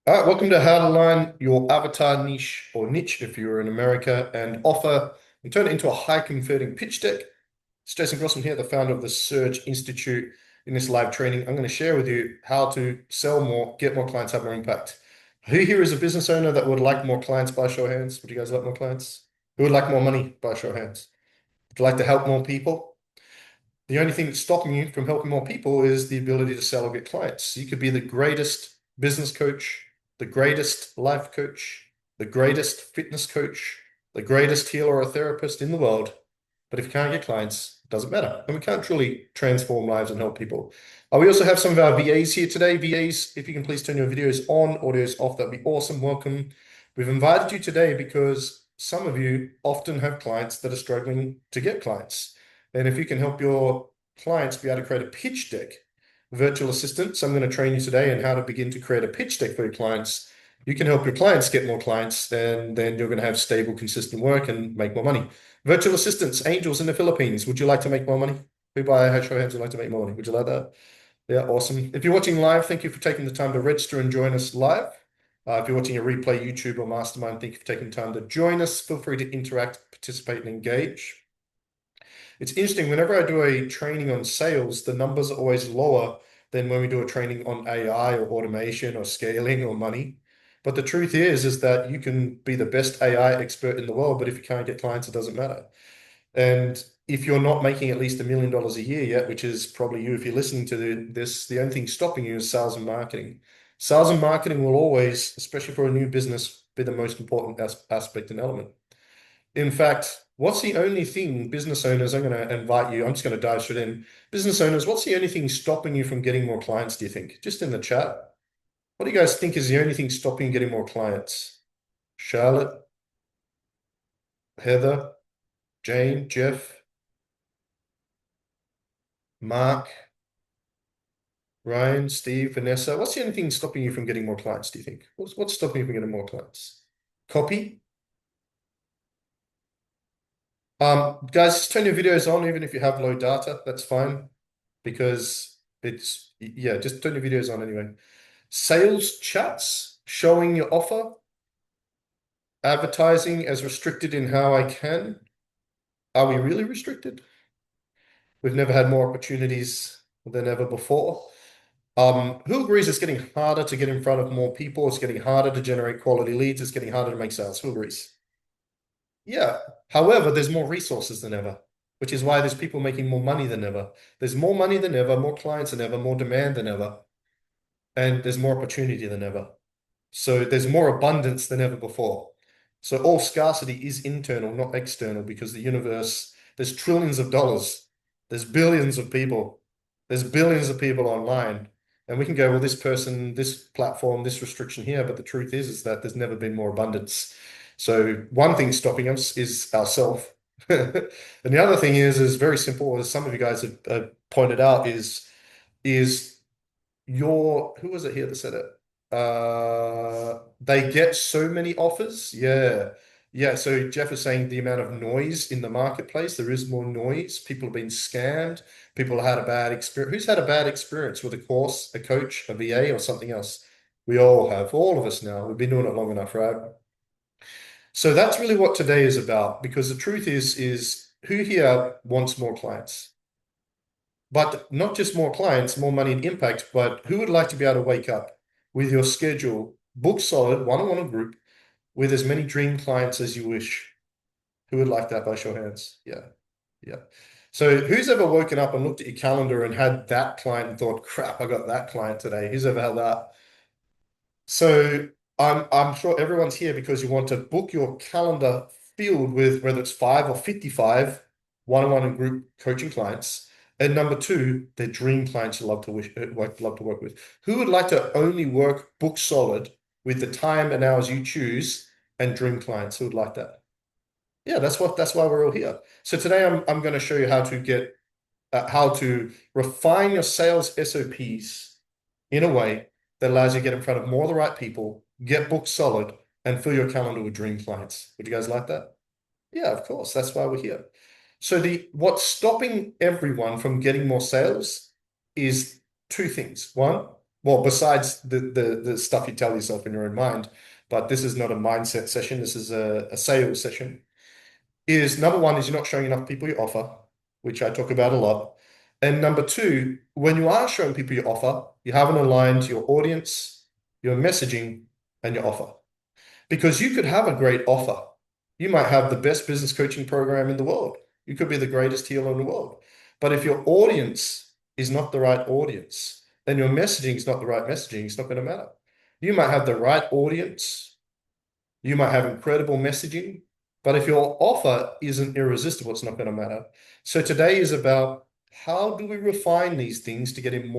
All right, welcome to How to Line Your Avatar Niche or Niche if you're in America and offer and turn it into a high converting pitch deck. It's Jason Grossman here, the founder of the Surge Institute. In this live training, I'm going to share with you how to sell more, get more clients, have more impact. Who here is a business owner that would like more clients by show of hands? Would you guys like more clients? Who would like more money by show of hands? Would you like to help more people? The only thing that's stopping you from helping more people is the ability to sell or get clients. You could be the greatest business coach, the greatest life coach, the greatest fitness coach, the greatest healer or therapist in the world. But if you can't get clients, it doesn't matter. And we can't truly transform lives and help people. We also have some of our VAs here today. VAs, if you can please turn your videos on, audios off, that'd be awesome. Welcome. We've invited you today because some of you often have clients that are struggling to get clients. And if you can help your clients be able to create a pitch deck, virtual assistants, I'm going to train you today on how to begin to create a pitch deck for your clients. You can help your clients get more clients, and then you're going to have stable, consistent work and make more money. Virtual assistants, angels in the Philippines. Would you like to make more money? Who by a show of hands would like to make more money? Would you like that? Yeah, awesome. If you're watching live, thank you for taking the time to register and join us live. If you're watching a replay, YouTube or Mastermind, thank you for taking time to join us. Feel free to interact, participate, and engage. It's interesting, whenever I do a training on sales, the numbers are always lower than when we do a training on AI or automation or scaling or money. But the truth is that you can be the best AI expert in the world, but if you can't get clients, it doesn't matter. And if you're not making at least $1 million a year yet, which is probably you, if you're listening to this, the only thing stopping you is sales and marketing. Sales and marketing will always, especially for a new business, be the most important aspect and element. In fact, what's the only thing business owners, I'm going to invite you, I'm just going to dive straight in. Business owners, what's the only thing stopping you from getting more clients, do you think? Just in the chat. What do you guys think is the only thing stopping you getting more clients? Charlotte, Heather, Jane, Jeff, Mark, Ryan, Steve, Vanessa. What's the only thing stopping you from getting more clients, do you think? What's stopping you from getting more clients? Copy? Guys, just turn your videos on, even if you have low data, that's fine. Because yeah, just turn your videos on anyway. Sales chats, showing your offer, advertising as restricted in how I can. Are we really restricted? We've never had more opportunities than ever before. Who agrees it's getting harder to get in front of more people? It's getting harder to generate quality leads. It's getting harder to make sales. Who agrees? Yeah. However, there's more resources than ever, which is why there's people making more money than ever. There's more money than ever, more clients than ever, more demand than ever, and there's more opportunity than ever. So there's more abundance than ever before. So all scarcity is internal, not external, because the universe, there's trillions of dollars, there's billions of people, there's billions of people online. And we can go, well, this person, this platform, this restriction here. But the truth is that there's never been more abundance. So one thing stopping us is ourselves. And the other thing is very simple, as some of you guys have pointed out, is your, who was it here that said it? They get so many offers. Yeah. Yeah. So Jeff is saying the amount of noise in the marketplace, there is more noise. People have been scammed. People had a bad experience. Who's had a bad experience with a course, a coach, a VA, or something else? We all have, all of us now. We've been doing it long enough, right? So that's really what today is about, because the truth is who here wants more clients? But not just more clients, more money and impact, but who would like to be able to wake up with your schedule, book solid, one-on-one group with as many dream clients as you wish? Who would like that by show of hands? Yeah. Yeah. So who's ever woken up and looked at your calendar and had that client and thought, crap, I got that client today. Who's ever had that? So I'm sure everyone's here because you want to book your calendar filled with whether it's 5 or 55 one-on-one and group coaching clients. And number two, they're dream clients you love to love to work with. Who would like to only work book solid with the time and hours you choose and dream clients? Who would like that? Yeah, that's why we're all here. So today I'm going to show you how to refine your sales SOPs in a way that allows you to get in front of more of the right people, get booked solid, and fill your calendar with dream clients. Would you guys like that? Yeah, of course. That's why we're here. So what's stopping everyone from getting more sales is two things. One, Well, besides the stuff you tell yourself in your own mind, but this is not a mindset session. This is a sales session. Is number one is you're not showing enough people your offer, which I talk about a lot. And number two, when you are showing people your offer, you haven't aligned your audience, your messaging, and your offer. Because you could have a great offer. You might have the best business coaching program in the world. You could be the greatest healer in the world. But if your audience is not the right audience, then your messaging is not the right messaging, it's not going to matter. You might have the right audience, you might have incredible messaging, but if your offer isn't irresistible, it's not going to matter. So today is about how do we refine these things to get in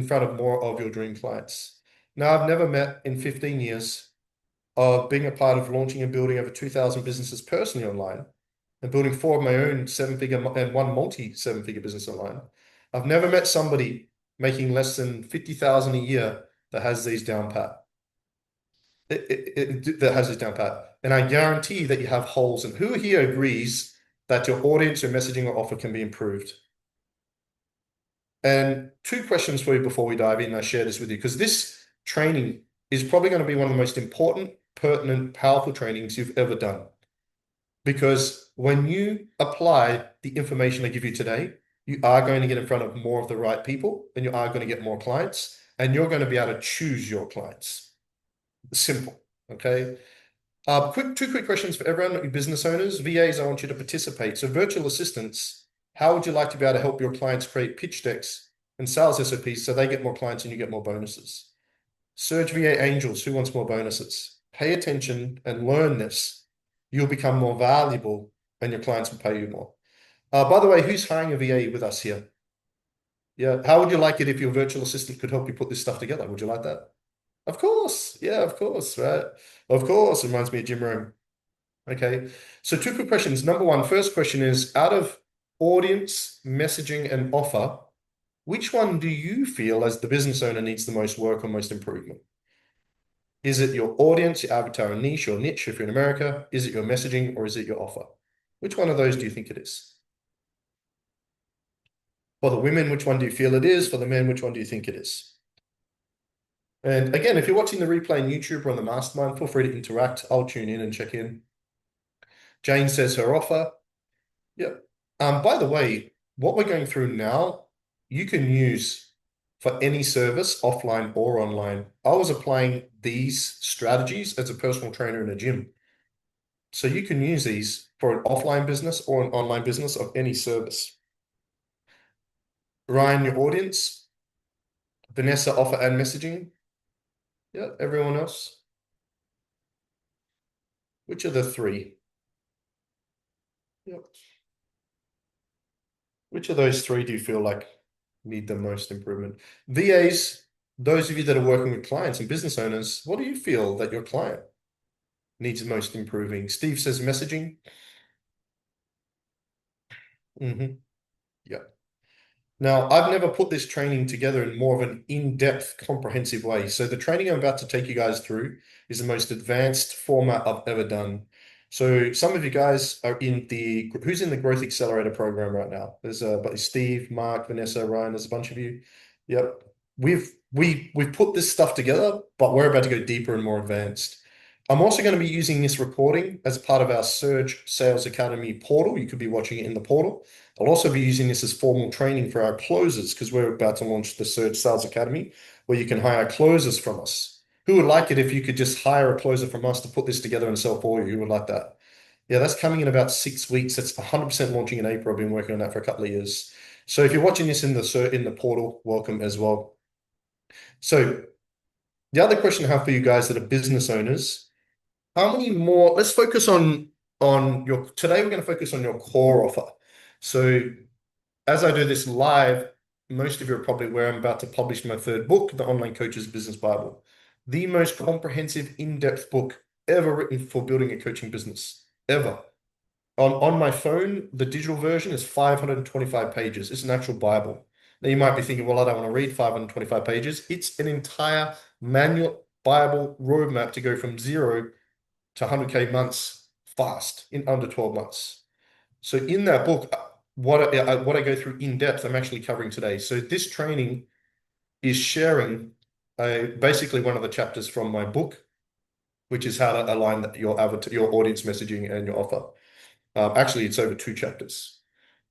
front of more of your dream clients. Now, I've never met in 15 years of being a part of launching and building over 2,000 businesses personally online and building four of my own seven-figure and one multi-seven-figure business online. I've never met somebody making less than 50,000 a year that has these down pat. That has this down pat. And I guarantee that you have holes. And who here agrees that your audience, your messaging, or offer can be improved? And two questions for you before we dive in. I share this with you because this training is probably going to be one of the most important, pertinent, powerful trainings you've ever done. Because when you apply the information I give you today, you are going to get in front of more of the right people and you are going to get more clients and you're going to be able to choose your clients. Simple. Okay. Two quick questions for everyone, your business owners. VAs, I want you to participate. So virtual assistants, how would you like to be able to help your clients create pitch decks and sales SOPs so they get more clients and you get more bonuses? Surge VA Angels, who wants more bonuses? Pay attention and learn this. You'll become more valuable and your clients will pay you more. By the way, who's hiring a VA with us here? Yeah. How would you like it if your virtual assistant could help you put this stuff together? Would you like that? Of course. Yeah, of course, right? Of course. It reminds me of Jim Rome. Okay. So two quick questions. Number one, first question is out of audience, messaging, and offer, which one do you feel as the business owner needs the most work or most improvement? Is it your audience, your avatar and niche, or niche if you're in America? Is it your messaging or is it your offer? Which one of those do you think it is? For the women, which one do you feel it is? For the men, which one do you think it is? And again, if you're watching the replay on YouTube or on the mastermind, feel free to interact. I'll tune in and check in. Jane says her offer. Yep. By the way, what we're going through now, you can use for any service, offline or online. I was applying these strategies as a personal trainer in a gym. So you can use these for an offline business or an online business of any service. Ryan, your audience. Vanessa, offer and messaging. Yeah, everyone else. Which are the three? Yep. Which of those three do you feel like need the most improvement? VAs, those of you that are working with clients and business owners, what do you feel that your client needs the most improving? Steve says messaging. Yeah. Now, I've never put this training together in more of an in-depth, comprehensive way. So the training I'm about to take you guys through is the most advanced format I've ever done. So some of you guys are who's in the Growth Accelerator program right now? There's Steve, Mark, Vanessa, Ryan, there's a bunch of you. Yep. We've put this stuff together, but we're about to go deeper and more advanced. I'm also going to be using this recording as part of our Surge Sales Academy portal. You could be watching it in the portal. I'll also be using this as formal training for our closers because we're about to launch the Surge Sales Academy where you can hire closers from us. Who would like it if you could just hire a closer from us to put this together and sell for you? Who would like that? Yeah, that's coming in about 6 weeks. That's 100% launching in April. I've been working on that for a couple of years. So if you're watching this in the portal, welcome as well. So the other question I have for you guys that are business owners, how many more? Let's focus on your today. We're going to focus on your core offer. So as I do this live, most of you are probably aware I'm about to publish my third book, The Online Coach's Business Bible, the most comprehensive, in-depth book ever written for building a coaching business, ever. On my phone, the digital version is 525 pages. It's an actual Bible. Now you might be thinking, well, I don't want to read 525 pages. It's an entire manual Bible roadmap to go from 0 to 100K months fast in under 12 months. So in that book, what I go through in depth, I'm actually covering today. So this training is sharing basically one of the chapters from my book, which is how to align your avatar, your audience messaging and your offer. Actually, it's over 2 chapters.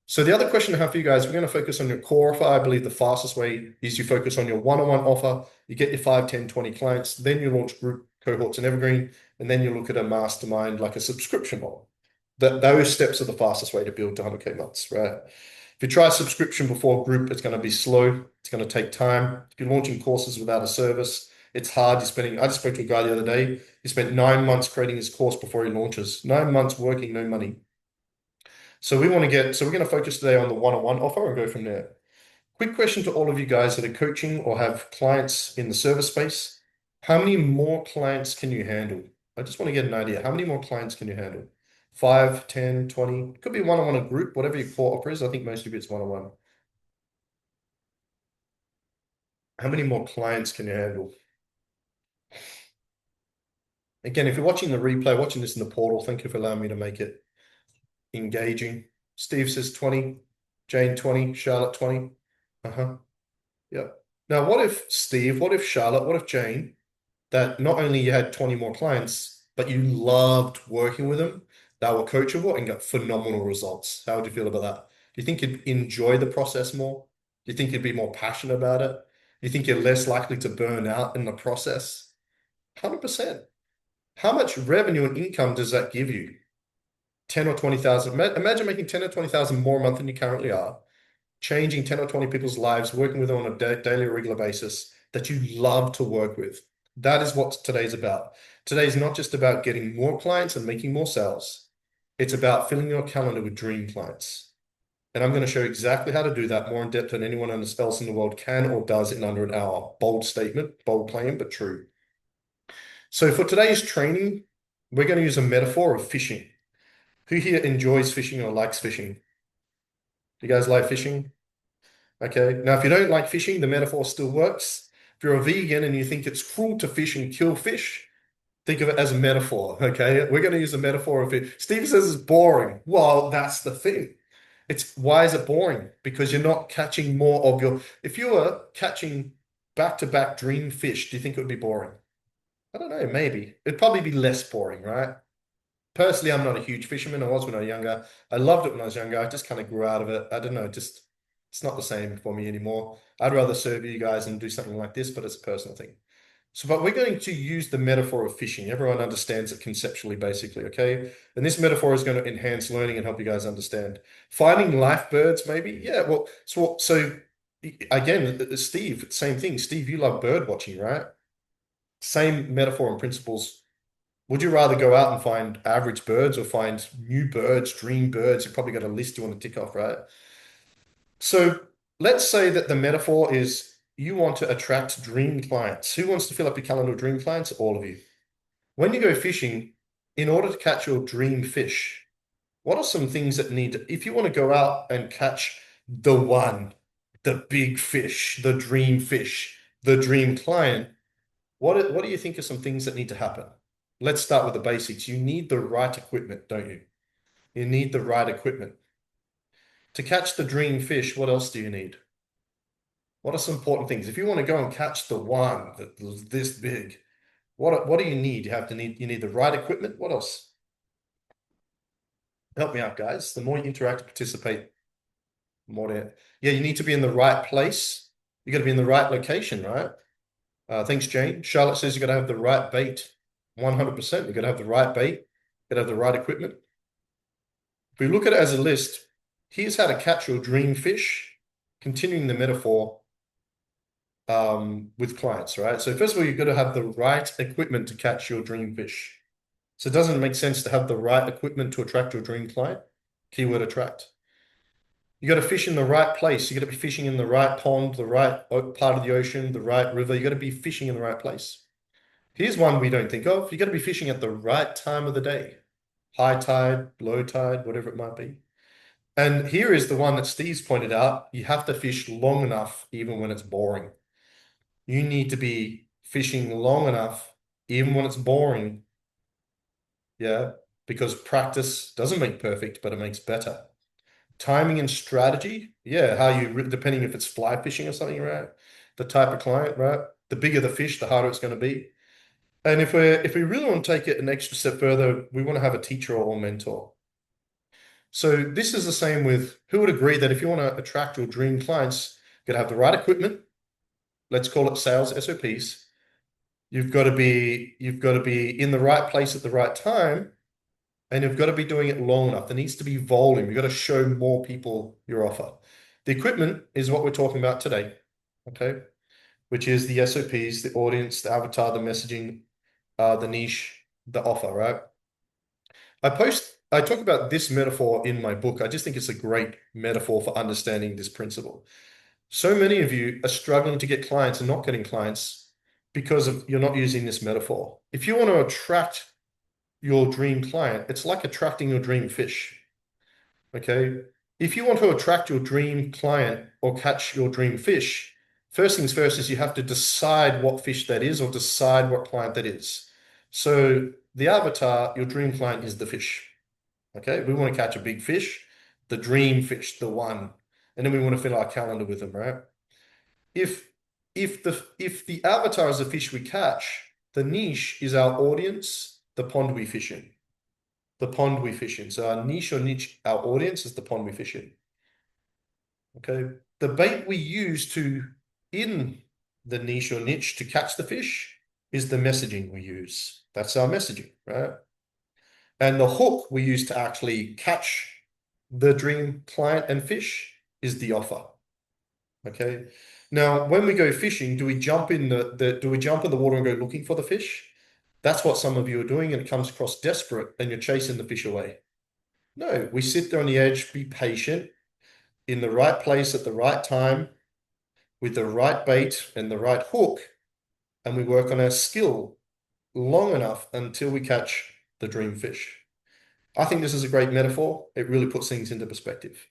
So the other question I have for you guys, we're going to focus on your core offer. I believe the fastest way is you focus on your one-on-one offer. You get your 5, 10, 20 clients, then you launch group cohorts and evergreen, and then you look at a mastermind like a subscription model. Those steps are the fastest way to build to 100K months, right? If you try a subscription before group, it's going to be slow. It's going to take time. If you're launching courses without a service, it's hard. I just spoke to a guy the other day. He spent 9 months creating his course before he launches. 9 months working, no money. So we're going to focus today on the one-on-one offer and go from there. Quick question to all of you guys that are coaching or have clients in the service space. How many more clients can you handle? I just want to get an idea. How many more clients can you handle? 5, 10, 20? Could be one-on-one, a group, whatever your core offer is. I think most of it's one-on-one. How many more clients can you handle? Again, if you're watching the replay, watching this in the portal, thank you for allowing me to make it engaging. Steve says 20, Jane 20, Charlotte 20. Uh-huh. Yep. Now, what if Steve, what if Charlotte, what if Jane, that not only you had 20 more clients, but you loved working with them, they were coachable and got phenomenal results? How would you feel about that? Do you think you'd enjoy the process more? Do you think you'd be more passionate about it? Do you think you're less likely to burn out in the process? 100%. How much revenue and income does that give you? 10 or 20,000. Imagine making 10 or 20,000 more a month than you currently are, changing 10 or 20 people's lives, working with them on a daily or regular basis that you love to work with. That is what today's about. Today's not just about getting more clients and making more sales. It's about filling your calendar with dream clients. And I'm going to show you exactly how to do that more in depth than anyone else in the world can or does in under an hour. Bold statement, bold claim, but true. So for today's training, we're going to use a metaphor of fishing. Who here enjoys fishing or likes fishing? Do you guys like fishing? Okay. Now, if you don't like fishing, the metaphor still works. If you're a vegan and you think it's cruel to fish and kill fish, think of it as a metaphor. Okay. We're going to use a metaphor of it. Steve says it's boring. Well, that's the thing. Why is it boring? Because you're not catching more of if you were catching back-to-back dream fish, do you think it would be boring? I don't know, maybe. It'd probably be less boring, right? Personally, I'm not a huge fisherman. I was when I was younger. I loved it when I was younger. I just kind of grew out of it. I don't know, just it's not the same for me anymore. I'd rather serve you guys and do something like this, but it's a personal thing. But we're going to use the metaphor of fishing. Everyone understands it conceptually, basically, okay? And this metaphor is going to enhance learning and help you guys understand. Finding life birds, maybe? Yeah, well, so again, Steve, same thing. Steve, you love bird watching, right? Same metaphor and principles. Would you rather go out and find average birds or find new birds, dream birds? You've probably got a list you want to tick off, right? So let's say that the metaphor is you want to attract dream clients. Who wants to fill up your calendar with dream clients? All of you. When you go fishing, in order to catch your dream fish, what are some things that if you want to go out and catch the one, the big fish, the dream fish, the dream client, what do you think are some things that need to happen? Let's start with the basics. You need the right equipment, don't you? You need the right equipment. To catch the dream fish, what else do you need? What are some important things? If you want to go and catch the one that's this big, what do you need? You need the right equipment. What else? Help me out, guys. The more you interact and participate, the more yeah, you need to be in the right place. You got to be in the right location, right? Thanks, Jane. Charlotte says you got to have the right bait. 100%. You got to have the right bait. You got to have the right equipment. If we look at it as a list, here's how to catch your dream fish, continuing the metaphor with clients, right? So first of all, you've got to have the right equipment to catch your dream fish. So it doesn't make sense to have the right equipment to attract your dream client. Keyword attract. You got to fish in the right place. You got to be fishing in the right pond, the right part of the ocean, the right river. You got to be fishing in the right place. Here's one we don't think of. You got to be fishing at the right time of the day. High tide, low tide, whatever it might be. And here is the one that Steve's pointed out. You have to fish long enough, even when it's boring. You need to be fishing long enough, even when it's boring. Yeah, because practice doesn't make perfect, but it makes better. Timing and strategy. Yeah, depending if it's fly fishing or something, right? The type of client, right? the bigger the fish, the harder it's going to be. And if we really want to take it an extra step further, we want to have a teacher or mentor. So this is the same with who would agree that if you want to attract your dream clients, you got to have the right equipment. Let's call it sales SOPs. You've got to be in the right place at the right time, and you've got to be doing it long enough. There needs to be volume. You've got to show more people your offer. The equipment is what we're talking about today, okay? Which is the SOPs, the audience, the avatar, the messaging, the niche, the offer, right? I talk about this metaphor in my book. I just think it's a great metaphor for understanding this principle. So many of you are struggling to get clients and not getting clients because of you're not using this metaphor. If you want to attract your dream client, it's like attracting your dream fish. Okay. If you want to attract your dream client or catch your dream fish, first things first is you have to decide what fish that is or decide what client that is. So the avatar, your dream client is the fish. Okay. We want to catch a big fish, the dream fish, the one. And then we want to fill our calendar with them, right? If if the avatar is a fish we catch, the niche is our audience, the pond we fish in. The pond we fish in. So our niche, our audience is the pond we fish in. Okay. The bait we use to in the niche or niche to catch the fish is the messaging we use. That's our messaging, right? And the hook we use to actually catch the dream client and fish is the offer. Okay. Now, when we go fishing, do we jump in the water and go looking for the fish? That's what some of you are doing, and it comes across desperate, and you're chasing the fish away. No, we sit there on the edge, be patient, in the right place at the right time, with the right bait and the right hook, and we work on our skill long enough until we catch the dream fish. I think this is a great metaphor. It really puts things into perspective.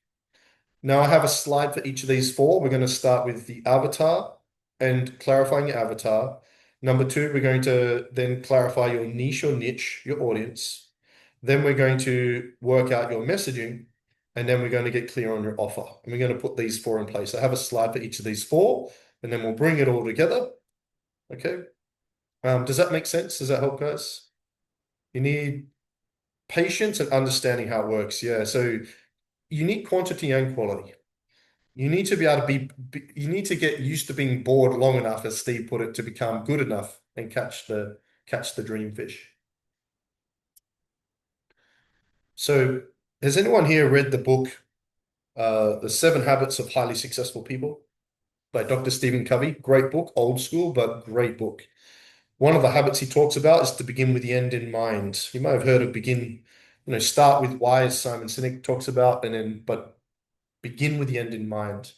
Now I have a slide for each of these four. We're going to start with the avatar and clarifying your avatar. Number two, we're going to then clarify your niche or niche, your audience. Then we're going to work out your messaging, and then we're going to get clear on your offer. And we're going to put these four in place. I have a slide for each of these four, and then we'll bring it all together. Okay. Does that make sense? Does that help, guys? You need patience and understanding how it works. Yeah. So you need quantity and quality. You need to be able to you need to get used to being bored long enough, as Steve put it, to become good enough and catch the dream fish. So has anyone here read the book, The 7 Habits of Highly Successful People by Dr. Stephen Covey? Great book, old school, but great book. One of the habits he talks about is to begin with the end in mind. You might have heard of start with why, as Simon Sinek talks about, but begin with the end in mind.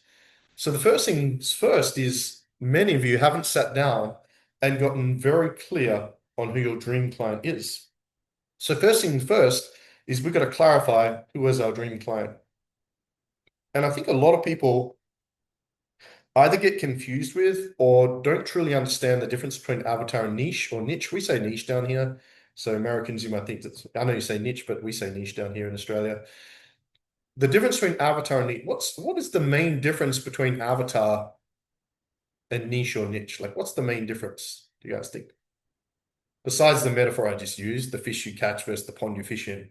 So the first things first is many of you haven't sat down and gotten very clear on who your dream client is. So first thing first is we've got to clarify who is our dream client. And I think a lot of people either get confused with or don't truly understand the difference between avatar and niche or niche. We say niche down here. So Americans, you might think that, I know you say niche, but we say niche down here in Australia. The difference between avatar and niche, what is the main difference between avatar and niche or niche? Like, what's the main difference, do you guys think? Besides the metaphor I just used, the fish you catch versus the pond you fish in.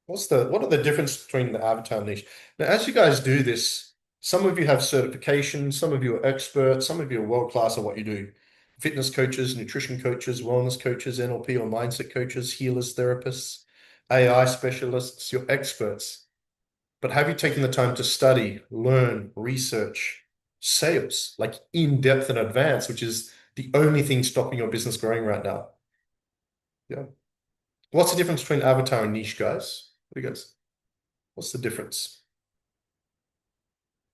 What are the difference between the avatar and niche? Now, as you guys do this, some of you have certifications, some of you are experts, some of you are world-class at what you do. Fitness coaches, nutrition coaches, wellness coaches, NLP or mindset coaches, healers, therapists, AI specialists, you're experts. But have you taken the time to study, learn, research sales, like in depth and advanced, which is the only thing stopping your business growing right now? Yeah. What's the difference between avatar and niche, guys? What do you guys? What's the difference?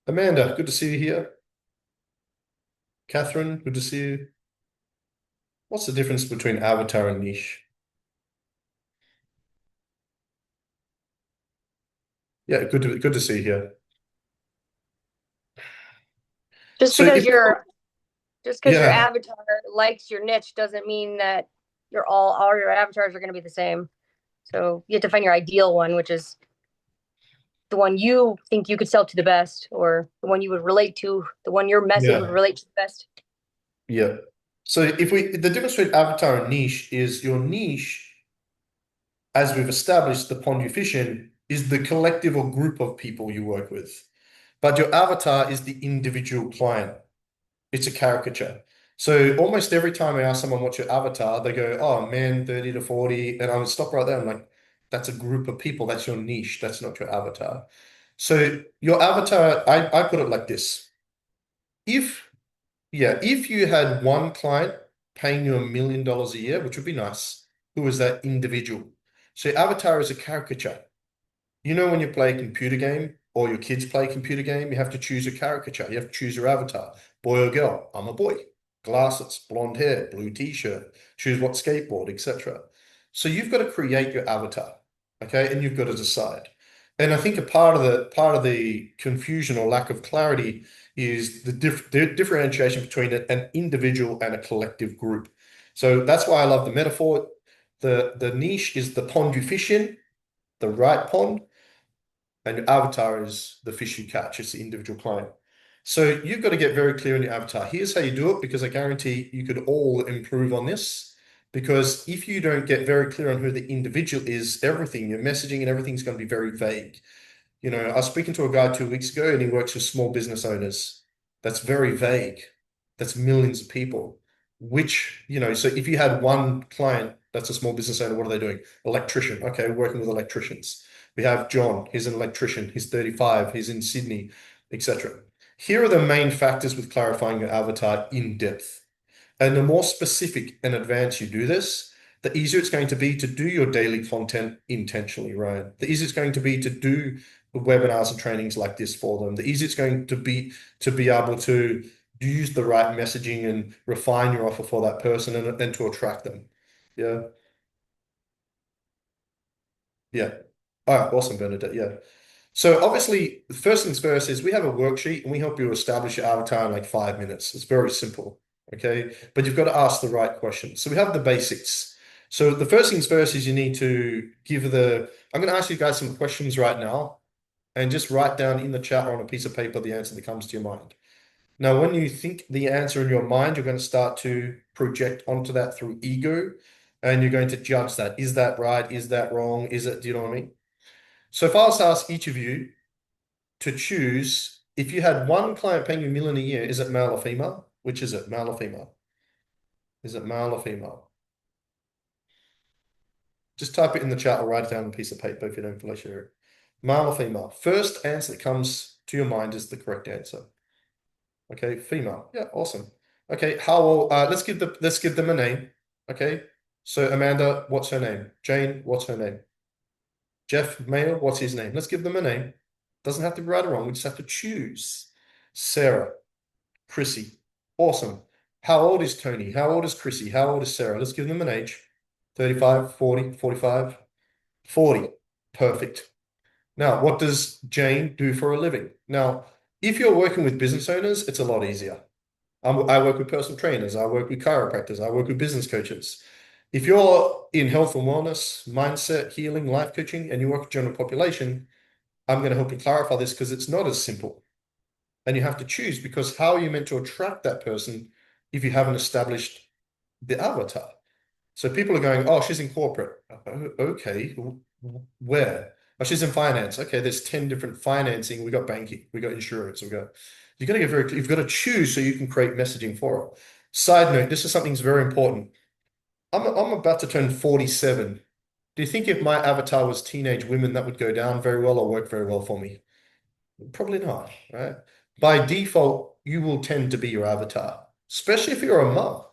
Amanda, good to see you here. Catherine, good to see you. What's the difference between avatar and niche? Yeah, good to see you here. Just So because if your just because your yeah, avatar likes your niche doesn't mean that all your avatars are going to be the same. So you have to find your ideal one, which is the one you think you could sell to the best, or the one you would relate to, the one your message would Yeah. relate to the best. Yeah. So the difference between avatar and niche is your niche, as we've established, the Pondufixion is the collective or group of people you work with. But your avatar is the individual client. It's a caricature. So almost every time I ask someone what's your avatar, they go, oh man, 30 to 40. And I would stop right there. I'm like, that's a group of people. That's your niche. That's not your avatar. So your avatar, I put it like this. If, yeah, if you had one client paying you $1 million a year, which would be nice, who is that individual? So your avatar is a caricature. You know, when you play a computer game or your kids play a computer game, you have to choose a caricature. You have to choose your avatar. Boy or girl? I'm a boy. Glasses, blonde hair, blue t-shirt, choose what skateboard, etc. So you've got to create your avatar, okay? And you've got to decide. And I think a part of the confusion or lack of clarity is the differentiation between an individual and a collective group. So that's why I love the metaphor. The niche is the Pondufixion, the right pond, and your avatar is the fish you catch. It's the individual client. So you've got to get very clear on your avatar. Here's how you do it, because I guarantee you could all improve on this. Because if you don't get very clear on who the individual is, everything, your messaging and everything's going to be very vague. You know, I was speaking to a guy 2 weeks ago and he works with small business owners. That's very vague. That's millions of people. Which, you know, so if you had one client that's a small business owner, what are they doing? Electrician. Okay, working with electricians. We have John, he's an electrician, he's 35, he's in Sydney, etc. Here are the main factors with clarifying your avatar in depth. And the more specific and advanced you do this, the easier it's going to be to do your daily content intentionally, right? The easier it's going to be to do webinars and trainings like this for them. The easier it's going to be able to use the right messaging and refine your offer for that person and to attract them. Yeah. Yeah. All right. Awesome, Bernadette. Yeah. So obviously, first things first is we have a worksheet and we help you establish your avatar in like 5 minutes. It's very simple. Okay. But you've got to ask the right questions. So we have the basics. So the first things first is you need to I'm going to ask you guys some questions right now and just write down in the chat or on a piece of paper the answer that comes to your mind. Now, when you think the answer in your mind, you're going to start to project onto that through ego and you're going to judge that. Is that right? Is that wrong? Do you know what I mean? So if I was to ask each of you to choose, if you had one client paying you $1 million a year, is it male or female? Which is it, male or female? Is it male or female? Just type it in the chat or write it down on a piece of paper if you don't feel like sharing it. Male or female? First answer that comes to your mind is the correct answer. Okay, female. Yeah, awesome. Okay, how old? Let's give them a name. Okay, so Amanda, what's her name? Jane, what's her name? Jeff, male, what's his name? Let's give them a name. Doesn't have to be right or wrong. We just have to choose. Sarah, Chrissy. Awesome. How old is Tony? How old is Chrissy? How old is Sarah? Let's give them an age. 35, 40, 45, 40. Perfect. Now, what does Jane do for a living? Now, if you're working with business owners, it's a lot easier. I work with personal trainers. I work with chiropractors. I work with business coaches. If you're in health and wellness, mindset, healing, life coaching, and you work with general population, I'm going to help you clarify this because it's not as simple. And you have to choose, because how are you meant to attract that person if you haven't established the avatar? So people are going, oh, she's in corporate. Oh, okay, where? Oh, she's in finance. Okay, there's 10 different financing. We got banking, we got insurance, you've got to get very clear. You've got to choose so you can create messaging for it. Side note, this is something that's very important. I'm about to turn 47. Do you think if my avatar was teenage women, that would go down very well or work very well for me? Probably not, right? By default, you will tend to be your avatar, especially if you're a mum.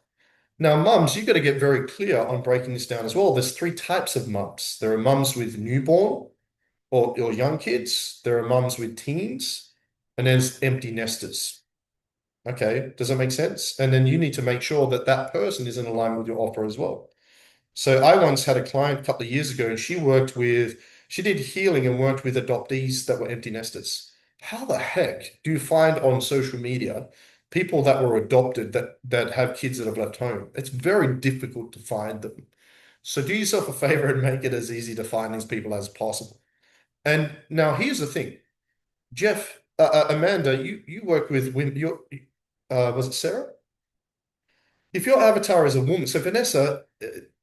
Now, mums, you've got to get very clear on breaking this down as well. There's three types of mums. There are mums with newborn or young kids. There are mums with teens, and there's empty nesters. Okay, does that make sense? And then you need to make sure that that person is in alignment with your offer as well. So I once had a client a couple of years ago, and she did healing and worked with adoptees that were empty nesters. How the heck do you find on social media people that were adopted that have kids that have left home? It's very difficult to find them. So do yourself a favor and make it as easy to find these people as possible. And now here's the thing, Jeff, Amanda, you work with women. Was it Sarah? If your avatar is a woman, so Vanessa,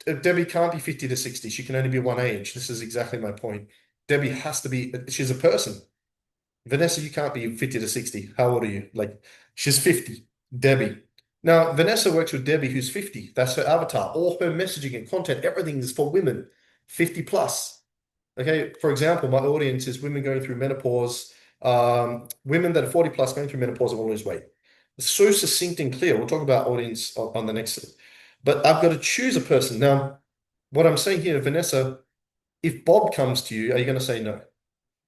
Debbie can't be 50 to 60. She can only be one age. This is exactly my point. Debbie has to be, she's a person. Vanessa, you can't be 50 to 60. How old are you? Like, she's 50. Debbie. Now, Vanessa works with Debbie, who's 50. That's her avatar. All her messaging and content, everything is for women, 50 plus. Okay, for example, my audience is women going through menopause, women that are 40 plus going through menopause and want to lose weight. It's so succinct and clear. We'll talk about audience on the next. But I've got to choose a person. Now, what I'm saying here, Vanessa, if Bob comes to you, are you going to say no?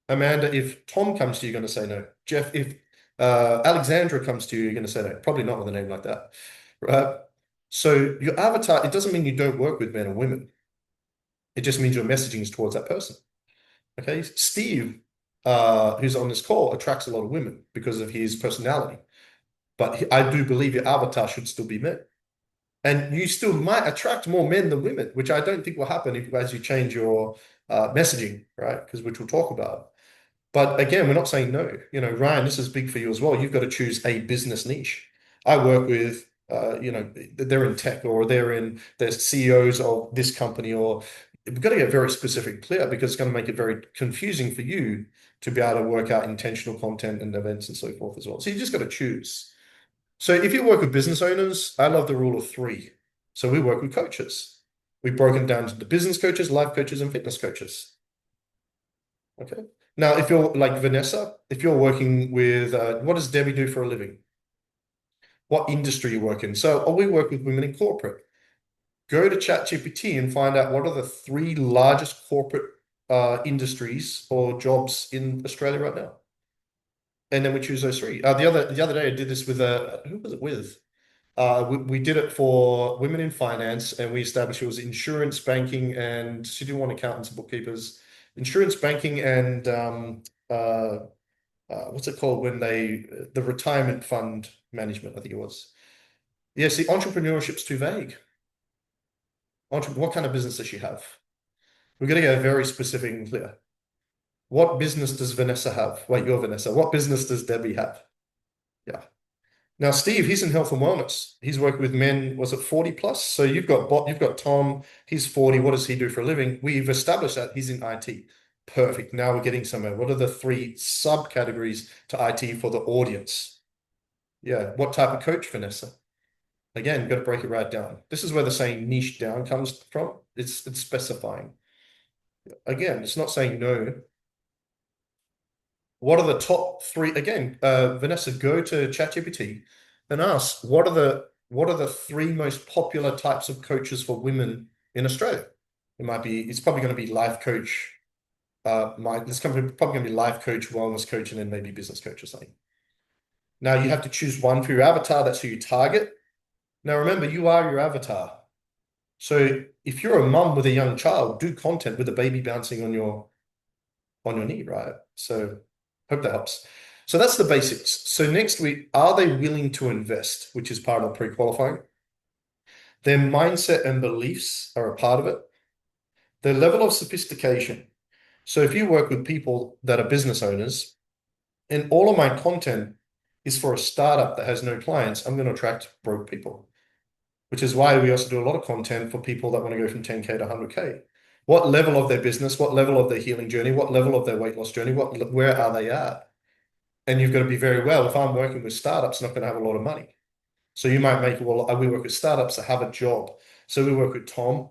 Amanda, if Tom comes to you, you're going to say no. Jeff, if Alexandra comes to you, you're going to say no. Probably not with a name like that, right? So your avatar, it doesn't mean you don't work with men or women. It just means your messaging is towards that person. Okay, Steve, who's on this call, attracts a lot of women because of his personality. But I do believe your avatar should still be men. And you still might attract more men than women, which I don't think will happen as you change your messaging, right? Because which we'll talk about. But again, we're not saying no. You know, Ryan, this is big for you as well. You've got to choose a business niche. I work with, they're in tech or they're CEOs of this company, or we've got to get very specific, clear, because it's going to make it very confusing for you to be able to work out intentional content and events and so forth as well. So you just got to choose. So if you work with business owners, I love the rule of three. So we work with coaches. We've broken down to the business coaches, life coaches, and fitness coaches. Okay. Now, if you're like Vanessa, if you're working with, what does Debbie do for a living? What industry you work in? So we work with women in corporate. Go to ChatGPT and find out what are the three largest corporate industries or jobs in Australia right now. And then we choose those three. The other day I did this with who was it with? We did it for women in finance, and we established it was insurance, banking, and she didn't want accountants and bookkeepers. Insurance, banking, and what's it called when the retirement fund management, I think it was. Yeah, see, entrepreneurship's too vague. What kind of business does she have? We're going to get very specific and clear. What business does Vanessa have? Wait, you're Vanessa. What business does Debbie have? Yeah. Now, Steve, he's in health and wellness. He's worked with men, was it 40 plus? So you've got Tom, he's 40. What does he do for a living? We've established that he's in IT. Perfect. Now we're getting somewhere. What are the three subcategories to IT for the audience? Yeah. What type of coach, Vanessa? Again, you've got to break it right down. This is where the saying niche down comes from. It's specifying. Again, it's not saying no. What are the top three? Again, Vanessa, go to ChatGPT and ask what are the three most popular types of coaches for women in Australia? It's probably going to be life coach. This company probably going to be life coach, wellness coach, and then maybe business coach or something. Now you have to choose one for your avatar. That's who you target. Now remember, you are your avatar. So if you're a mum with a young child, do content with a baby bouncing on your knee, right? So hope that helps. So that's the basics. So next week, are they willing to invest, which is part of pre-qualifying? Their mindset and beliefs are a part of it. Their level of sophistication. So if you work with people that are business owners, and all of my content is for a startup that has no clients, I'm going to attract broke people, which is why we also do a lot of content for people that want to go from 10K to 100K. What level of their business, what level of their healing journey, what level of their weight loss journey, where are they at? And you've got to be very well. If I'm working with startups, I'm not going to have a lot of money. So you might make, well, we work with startups that have a job. So we work with Tom.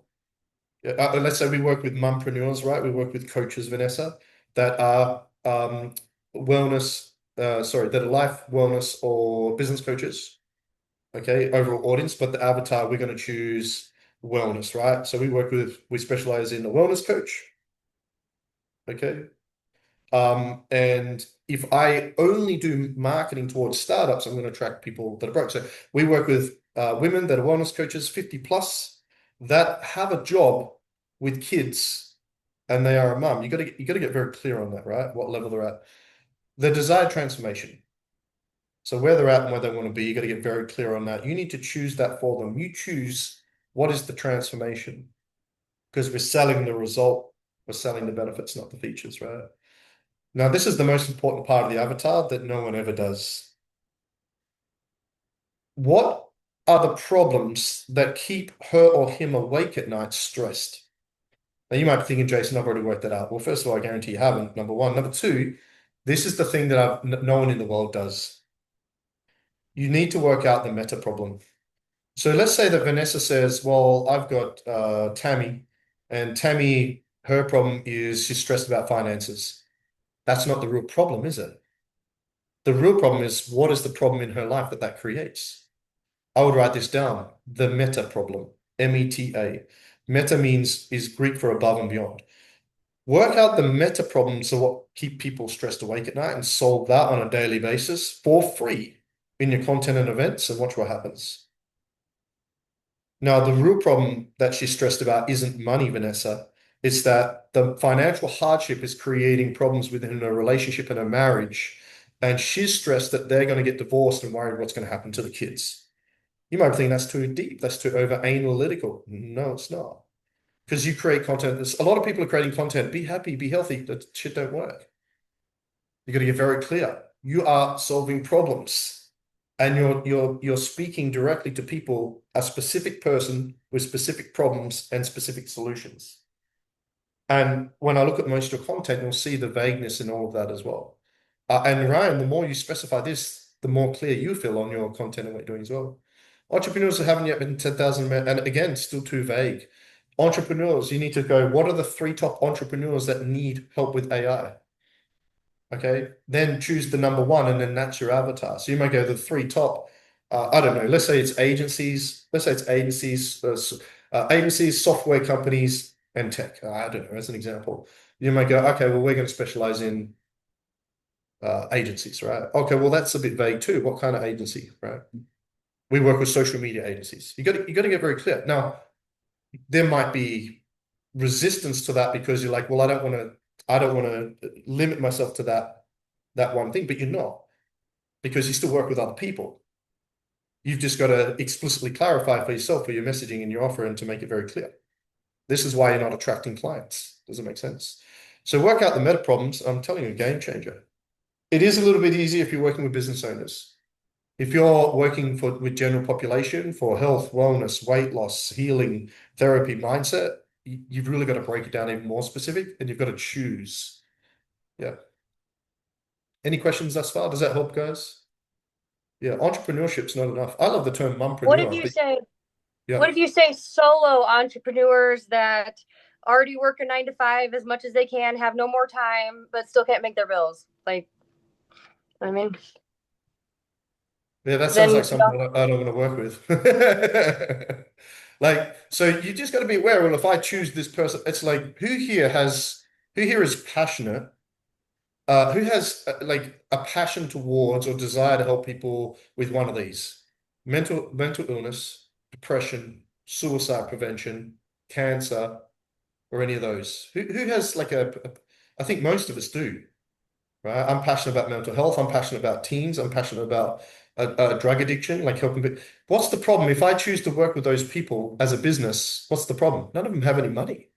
Let's say we work with mumpreneurs, right? We work with coaches, Vanessa, that are life wellness or business coaches. Okay, overall audience, but the avatar, we're going to choose wellness, right? So we specialize in a wellness coach. Okay. And if I only do marketing towards startups, I'm going to attract people that are broke. So we work with women that are wellness coaches, 50 plus, that have a job with kids and they are a mum. You got to get very clear on that, right? What level they're at. The desired transformation. So where they're at and where they want to be, you got to get very clear on that. You need to choose that for them. You choose what is the transformation, because we're selling the result, we're selling the benefits, not the features, right? Now, this is the most important part of the avatar that no one ever does. What are the problems that keep her or him awake at night stressed? Now, you might be thinking, Jason, I've already worked that out. Well, first of all, I guarantee you haven't, number one. Number two, this is the thing that no one in the world does. You need to work out the meta problem. So let's say that Vanessa says, well, I've got Tammy, and Tammy, her problem is she's stressed about finances. That's not the real problem, is it? The real problem is, what is the problem in her life that that creates? I would write this down, the meta problem, META. Meta means is Greek for above and beyond. Work out the meta problems of what keep people stressed awake at night and solve that on a daily basis for free in your content and events and watch what happens. Now, the real problem that she's stressed about isn't money, Vanessa. It's that the financial hardship is creating problems within her relationship and her marriage. And she's stressed that they're going to get divorced and worried what's going to happen to the kids. You might think that's too deep, that's too over analytical. No, it's not. Because you create content. A lot of people are creating content. Be happy, be healthy. That shit don't work. You got to get very clear. You are solving problems, and you're speaking directly to people, a specific person with specific problems and specific solutions. And when I look at most of your content, you'll see the vagueness in all of that as well. And Ryan, the more you specify this, the more clear you feel on your content and what you're doing as well. Entrepreneurs that haven't yet been 10,000, and again, still too vague. Entrepreneurs, you need to go, what are the 3 top entrepreneurs that need help with AI? Okay, then choose the number 1, and then that's your avatar. So you might go the 3 top, I don't know, let's say it's agencies, agencies, software companies, and tech. I don't know, as an example. You might go, okay, well, we're going to specialize in agencies, right? Okay, well, that's a bit vague too. What kind of agency, right? We work with social media agencies. You got to get very clear. Now, there might be resistance to that because you're like, well, I don't want to limit myself to that one thing, but you're not, because you still work with other people. You've just got to explicitly clarify for yourself for your messaging and your offer and to make it very clear. This is why you're not attracting clients. Does it make sense? So work out the meta problems. I'm telling you, a game changer. It is a little bit easier if you're working with business owners. If you're working with general population for health, wellness, weight loss, healing, therapy, mindset, you've really got to break it down even more specific, and you've got to choose. Yeah. Any questions thus far? Does that help, guys? Yeah, entrepreneurship's not enough. I love the term What if mumpreneur, you but say, yeah. what if you say solo entrepreneurs that already work a 9 to 5 as much as they can, have no more time, but still can't make their bills? Like, I mean, Yeah, that sounds then like someone I don't want to work with. Like, so you just got to be aware, well, if I choose this person, it's like, who here is passionate, who has like a passion towards or desire to help people with one of these? Mental illness, depression, suicide prevention, cancer, or any of those. Who has like I think most of us do, right? I'm passionate about mental health. I'm passionate about teens. I'm passionate about drug addiction, like helping people. What's the problem? If I choose to work with those people as a business, what's the problem? None of them have any money.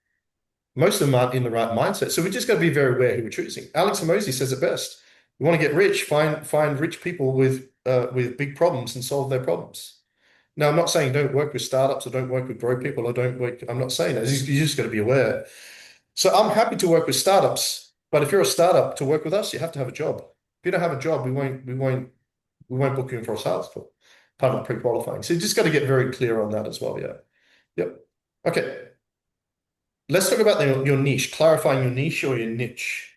Most of them aren't in the right mindset. So we just got to be very aware who we're choosing. Alex Hormozi says it best. You want to get rich, find rich people with big problems and solve their problems. Now, I'm not saying don't work with startups or don't work with broke people or don't work. I'm not saying that. You just got to be aware. So I'm happy to work with startups, but if you're a startup to work with us, you have to have a job. If you don't have a job, we won't book you in for a sales call, part of pre-qualifying. So you just got to get very clear on that as well. Yeah. Yep. Okay. Let's talk about your niche, clarifying your niche or your niche.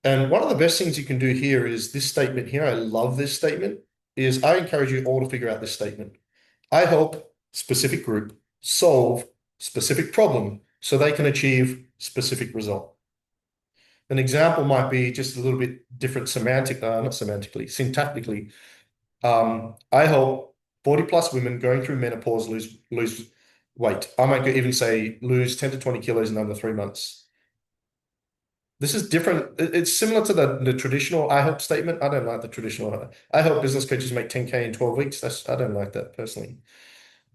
And one of the best things you can do here is this statement here. I love this statement. Is I encourage you all to figure out this statement. I help specific group solve specific problem so they can achieve specific result. An example might be just a little bit different not semantically, syntactically. I help 40 plus women going through menopause lose weight. I might even say lose 10 to 20 kilos in under 3 months. This is different. It's similar to the traditional I help statement. I don't like the traditional. I help business coaches make 10K in 12 weeks. I don't like that personally.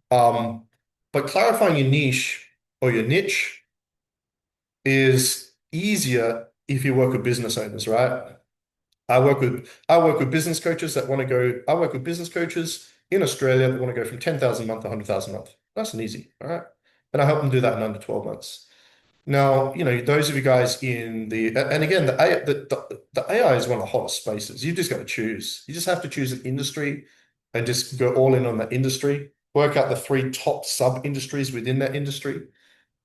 But clarifying your niche or your niche is easier if you work with business owners, right? I work with business coaches that want to go. I work with business coaches in Australia that want to go from 10,000 a month to 100,000 a month. Nice and easy, all right? And I help them do that in under 12 months. Now, those of you guys in and again, the AI is one of the hottest spaces. You've just got to choose. You just have to choose an industry and just go all in on that industry. Work out the three top sub-industries within that industry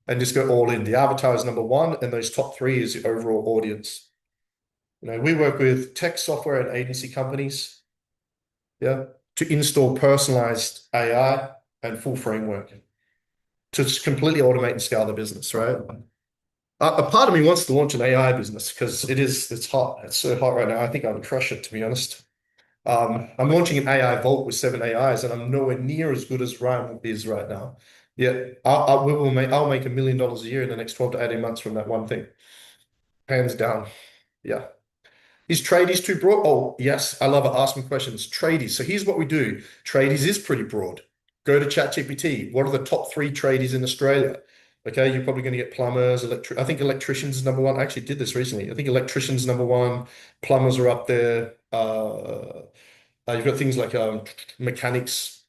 and just go all in. The avatar is number one, and those top three is the overall audience. We work with tech software and agency companies, yeah, to install personalized AI and full framework to just completely automate and scale the business, right? A part of me wants to launch an AI business because it's hot. It's so hot right now. I think I would crush it, to be honest. I'm launching an AI vault with 7 AIs, and I'm nowhere near as good as Ryan is right now. Yeah, I'll make $1 million a year in the next 12 to 18 months from that one thing. Hands down. Yeah. Is tradies too broad? Oh, yes. I love it. Ask me questions. Tradies. So here's what we do. Tradies is pretty broad. Go to ChatGPT. What are the top three tradies in Australia? Okay, you're probably going to get plumbers, I think electricians is number one. I actually did this recently. I think electricians number one, plumbers are up there. You've got things like mechanics.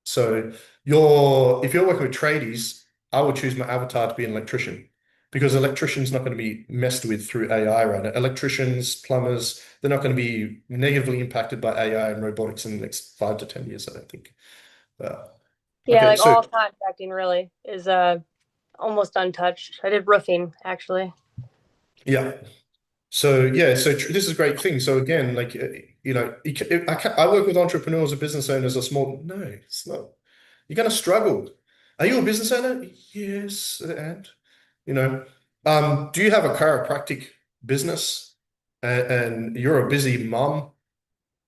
So if you're working with tradies, I would choose my avatar to be an electrician because electricians not going to be messed with through AI right now. Electricians, plumbers, they're not going to be negatively impacted by AI and robotics in the next 5 to 10 years, I don't think. Yeah, Okay, like so all contracting really is almost untouched. I did roofing actually. yeah. So this is a great thing. So again, like I work with entrepreneurs or business owners or small. No, it's not. You're going to struggle. Are you a business owner? Yes, and you know, do you have a chiropractic business and you're a busy mom,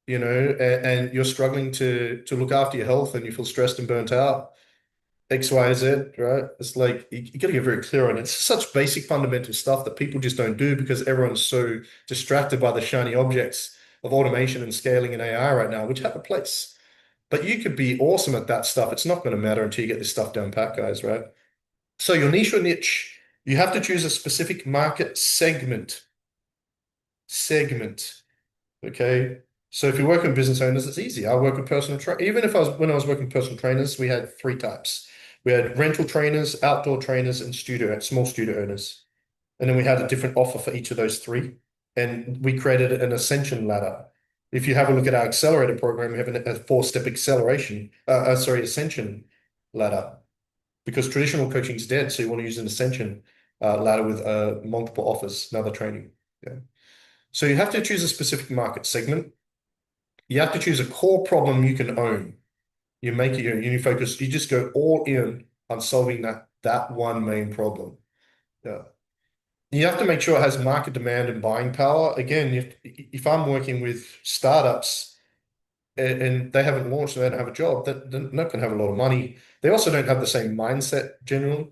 and you're struggling to look after your health and you feel stressed and burnt out? X, Y, Z, right? It's like you got to get very clear on it. It's such basic fundamental stuff that people just don't do because everyone's so distracted by the shiny objects of automation and scaling and AI right now, which have a place. But you could be awesome at that stuff. It's not going to matter until you get this stuff down pat, guys, right? So your niche or niche, you have to choose a specific market segment. Segment. Okay. So if you're working with business owners, it's easy. I work with personal trainers. Even if when I was working with personal trainers, we had three types. We had rental trainers, outdoor trainers, and small studio owners. And then we had a different offer for each of those three. And we created an ascension ladder. If you have a look at our accelerator program, we have a four-step ascension ladder. Because traditional coaching is dead, so you want to use an ascension ladder with multiple offers, another training. Yeah. So you have to choose a specific market segment. You have to choose a core problem you can own. You make it you focus, you just go all in on solving that one main problem. Yeah. You have to make sure it has market demand and buying power. Again, if I'm working with startups and they haven't launched and they don't have a job, they're not going to have a lot of money. They also don't have the same mindset generally.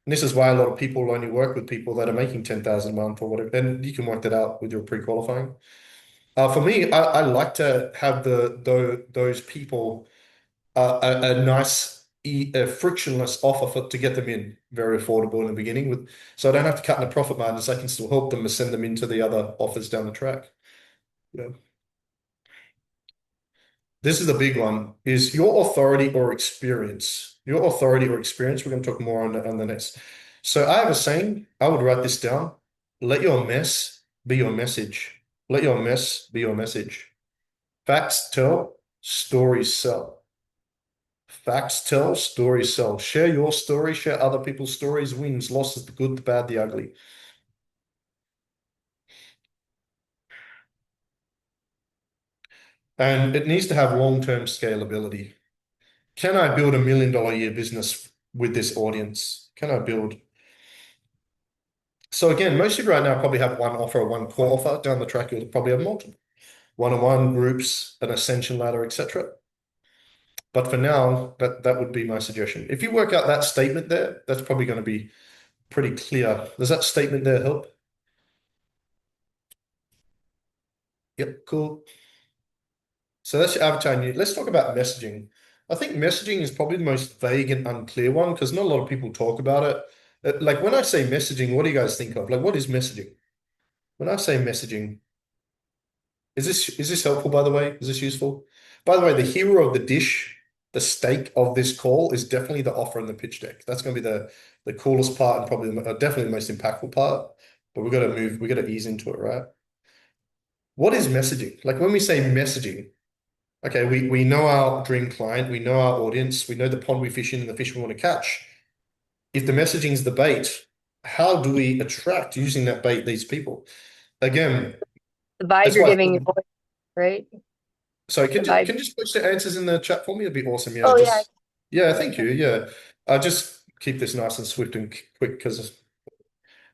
And this is why a lot of people only work with people that are making 10,000 a month or whatever. And you can work that out with your pre-qualifying. For me, I like to have those people a nice, frictionless offer to get them in, very affordable in the beginning so I don't have to cut in the profit margins. I can still help them and send them into the other offers down the track. Yeah. This is the big one, is your authority or experience. Your authority or experience, we're going to talk more on the next. So I have a saying, I would write this down. Let your mess be your message. Let your mess be your message. Facts tell, stories sell. Facts tell, stories sell. Share your story, share other people's stories, wins, losses, the good, the bad, the ugly. And it needs to have long-term scalability. Can I build $1 million a year business with this audience? Can I build? So again, most of you right now probably have one offer or one core offer. Down the track, you'll probably have multiple. One-on-one groups, an ascension ladder, etc. But for now, that would be my suggestion. If you work out that statement there, that's probably going to be pretty clear. Does that statement there help? Yep, cool. So that's your avatar. Let's talk about messaging. I think messaging is probably the most vague and unclear one because not a lot of people talk about it. Like when I say messaging, what do you guys think of? Like, what is messaging? when I say messaging, is this helpful, by the way? Is this useful? By the way, the hero of the dish, the steak of this call is definitely the offer and the pitch deck. That's going to be the coolest part and probably definitely the most impactful part. But we got to ease into it, right? What is messaging? Like when we say messaging, okay, we know our dream client, we know our audience, we know the pond we fish in and the fish we want to catch. If the messaging is the bait, how do we attract using that bait these people? Again, The vibe that's you're why. giving your voice, right? So The vibe. can you just post the answers in the chat for me? It'd be awesome. Yeah, Oh yeah. just yeah, thank you. Yeah, I just keep this nice and swift and quick because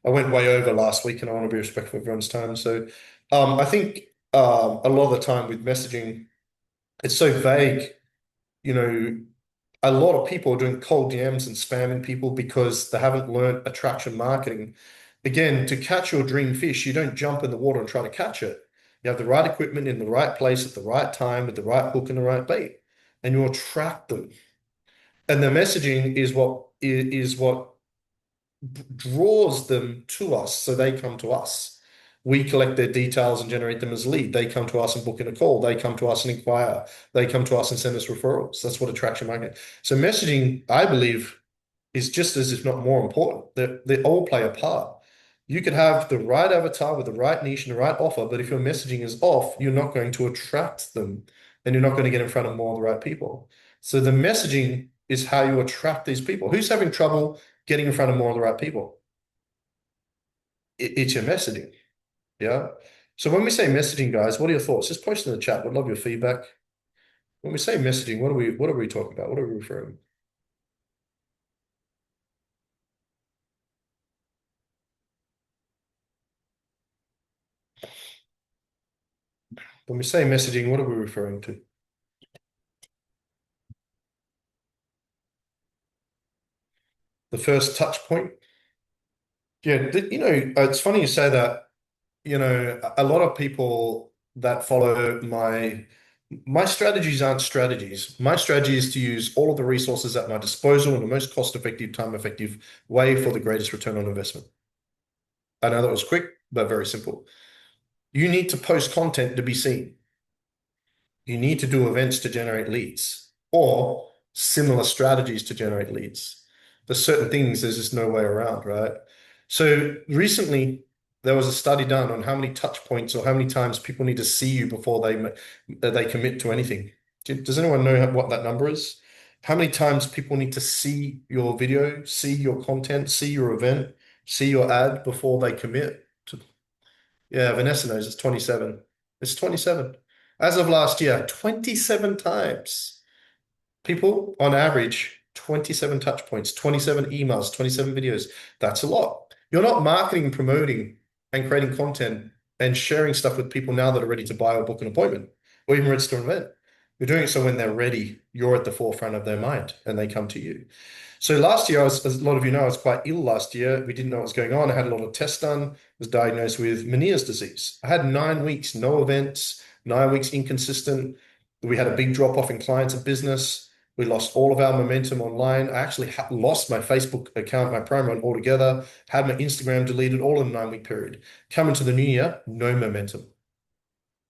I went way over last week and I want to be respectful of everyone's time. So, I think a lot of the time with messaging, it's so vague. You know, a lot of people are doing cold DMs and spamming people because they haven't learned attraction marketing. Again, to catch your dream fish, you don't jump in the water and try to catch it. You have the right equipment in the right place at the right time with the right hook and the right bait, and you attract them. And the messaging is what draws them to us, so they come to us. We collect their details and generate them as lead. They come to us and book in a call. They come to us and inquire. They come to us and send us referrals. That's what attraction marketing. So messaging, I believe, is just as if not more important. They all play a part. You could have the right avatar with the right niche and the right offer, but if your messaging is off, you're not going to attract them and you're not going to get in front of more of the right people. So the messaging is how you attract these people. Who's having trouble getting in front of more of the right people? It's your messaging. Yeah. So when we say messaging, guys, what are your thoughts? Just post in the chat. We'd love your feedback. When we say messaging, what are we talking about? What are we referring? When we say messaging, what are we referring to? The first touch point. Yeah, it's funny you say that. A lot of people that follow my strategies aren't strategies. My strategy is to use all of the resources at my disposal in the most cost-effective, time-effective way for the greatest return on investment. I know that was quick, but very simple. You need to post content to be seen. You need to do events to generate leads or similar strategies to generate leads. There's certain things there's just no way around, right? So recently there was a study done on how many touch points or how many times people need to see you before they commit to anything. Does anyone know what that number is? How many times people need to see your video, see your content, see your event, see your ad before they commit to, yeah, Vanessa knows it's 27. It's 27. As of last year, 27 times. People, on average, 27 touch points, 27 emails, 27 videos. That's a lot. You're not marketing and promoting and creating content and sharing stuff with people now that are ready to buy or book an appointment or even register an event. You're doing it so when they're ready, you're at the forefront of their mind and they come to you. So last year, as a lot of you know, I was quite ill last year. We didn't know what was going on. I had a lot of tests done, was diagnosed with Meniere's disease. I had 9 weeks, no events, 9 weeks inconsistent. We had a big drop off in clients and business. We lost all of our momentum online. I actually lost my Facebook account, my promo altogether, had my Instagram deleted all in a 9 week period. Coming to the new year, no momentum,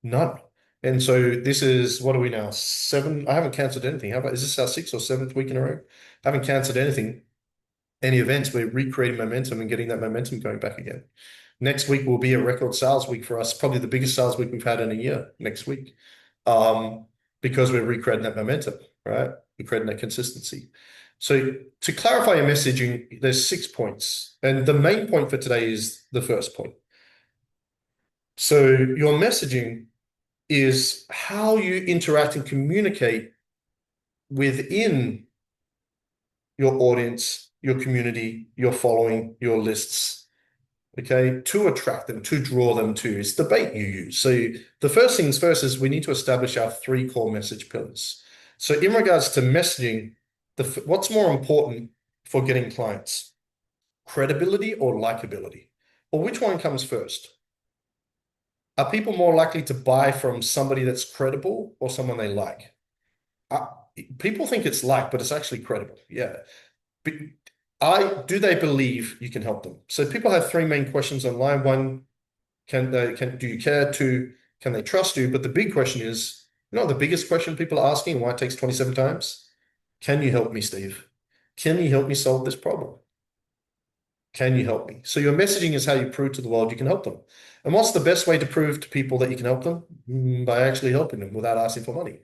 none. And so this is, what are we now? 7. I haven't canceled anything. Is this our 6th or 7th week in a row? I haven't canceled anything, any events. We're recreating momentum and getting that momentum going back again. Next week will be a record sales week for us, probably the biggest sales week we've had in a year next week, because we're recreating that momentum, right? We're creating that consistency. So to clarify your messaging, there's 6 points. And the main point for today is the first point. So your messaging is how you interact and communicate within your audience, your community, your following, your lists, okay, to attract them, to draw them to. It's the bait you use. So the first things first is we need to establish our 3 core message pillars. So in regards to messaging, what's more important for getting clients? Credibility or likability? Or which one comes first? Are people more likely to buy from somebody that's credible or someone they like? People think it's like, but it's actually credible. Yeah. Do they believe you can help them? So people have 3 main questions online. One, Do you care to, can they trust you? But the big question is, the biggest question people are asking, why it takes 27 times? Can you help me, Steve? Can you help me solve this problem? Can you help me? So your messaging is how you prove to the world you can help them. And what's the best way to prove to people that you can help them? By actually helping them without asking for money,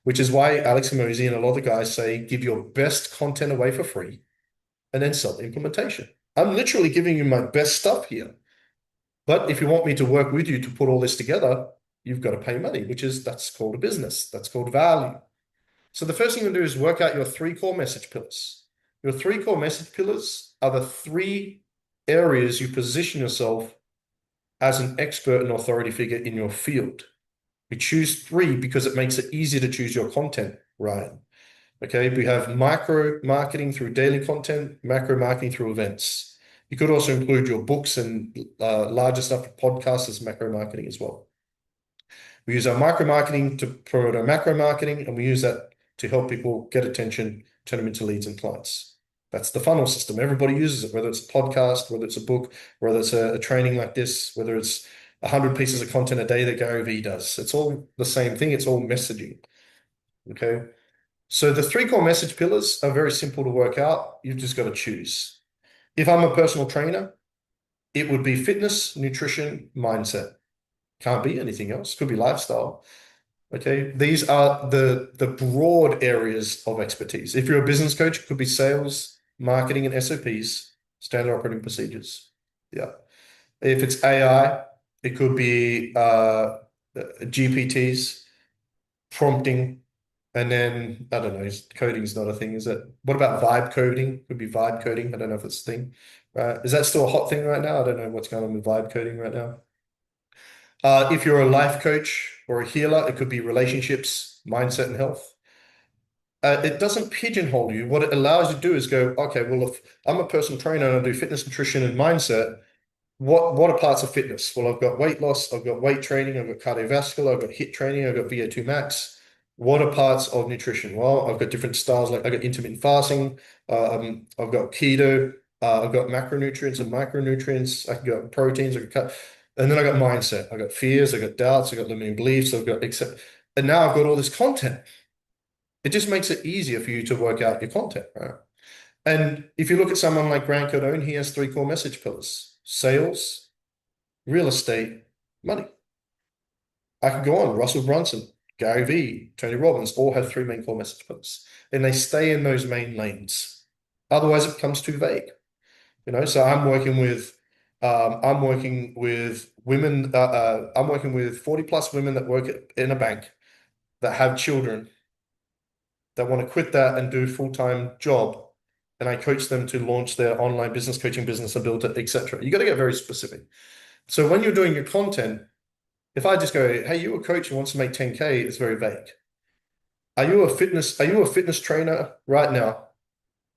which is why Alex Hormozi and a lot of the guys say, give your best content away for free and then sell the implementation. I'm literally giving you my best stuff here. But if you want me to work with you to put all this together, you've got to pay money, that's called a business. That's called value. So the first thing you do is work out your three core message pillars. Your three core message pillars are the three areas you position yourself as an expert and authority figure in your field. We choose three because it makes it easier to choose your content, Ryan. Okay, we have micro marketing through daily content, macro marketing through events. You could also include your books and larger stuff, podcasts as macro marketing as well. We use our micro marketing to promote our macro marketing, and we use that to help people get attention, turn them into leads and clients. That's the funnel system. Everybody uses it, whether it's a podcast, whether it's a book, whether it's a training like this, whether it's 100 pieces of content a day that Gary Vee does. It's all the same thing. It's all messaging. Okay. So the three core message pillars are very simple to work out. You've just got to choose. If I'm a personal trainer, it would be fitness, nutrition, mindset. Can't be anything else. Could be lifestyle. Okay. These are the broad areas of expertise. If you're a business coach, it could be sales, marketing, and SOPs, standard operating procedures. Yeah. If it's AI, it could be GPTs, prompting, and then I don't know, coding is not a thing, is it? What about vibe coding? Could be vibe coding. I don't know if it's a thing. Is that still a hot thing right now? I don't know what's going on with vibe coding right now. If you're a life coach or a healer, it could be relationships, mindset, and health. It doesn't pigeonhole you. What it allows you to do is go, okay, well, if I'm a personal trainer and I do fitness, nutrition, and mindset, what are parts of fitness? Well, I've got weight loss, I've got weight training, I've got cardiovascular, I've got HIIT training, I've got VO2 max. What are parts of nutrition? Well, I've got different styles, like I've got intermittent fasting, I've got keto, I've got macronutrients and micronutrients, I can go proteins, I can cut, and then I got mindset, I got fears, I got doubts, I got limiting beliefs, I've got accept, and now I've got all this content. It just makes it easier for you to work out your content, right? And if you look at someone like Grant Cardone, he has three core message pillars: sales, real estate, money. I could go on. Russell Brunson, Gary Vee, Tony Robbins all have three main core message pillars, and they stay in those main lanes. Otherwise, it becomes too vague. So I'm working with women. I'm working with 40 plus women that work in a bank that have children that want to quit that and do a full-time job. And I coach them to launch their online business, coaching business, and build it, etc. You got to get very specific. So when you're doing your content, if I just go, hey, you're a coach who wants to make 10K, it's very vague. Are you a fitness trainer right now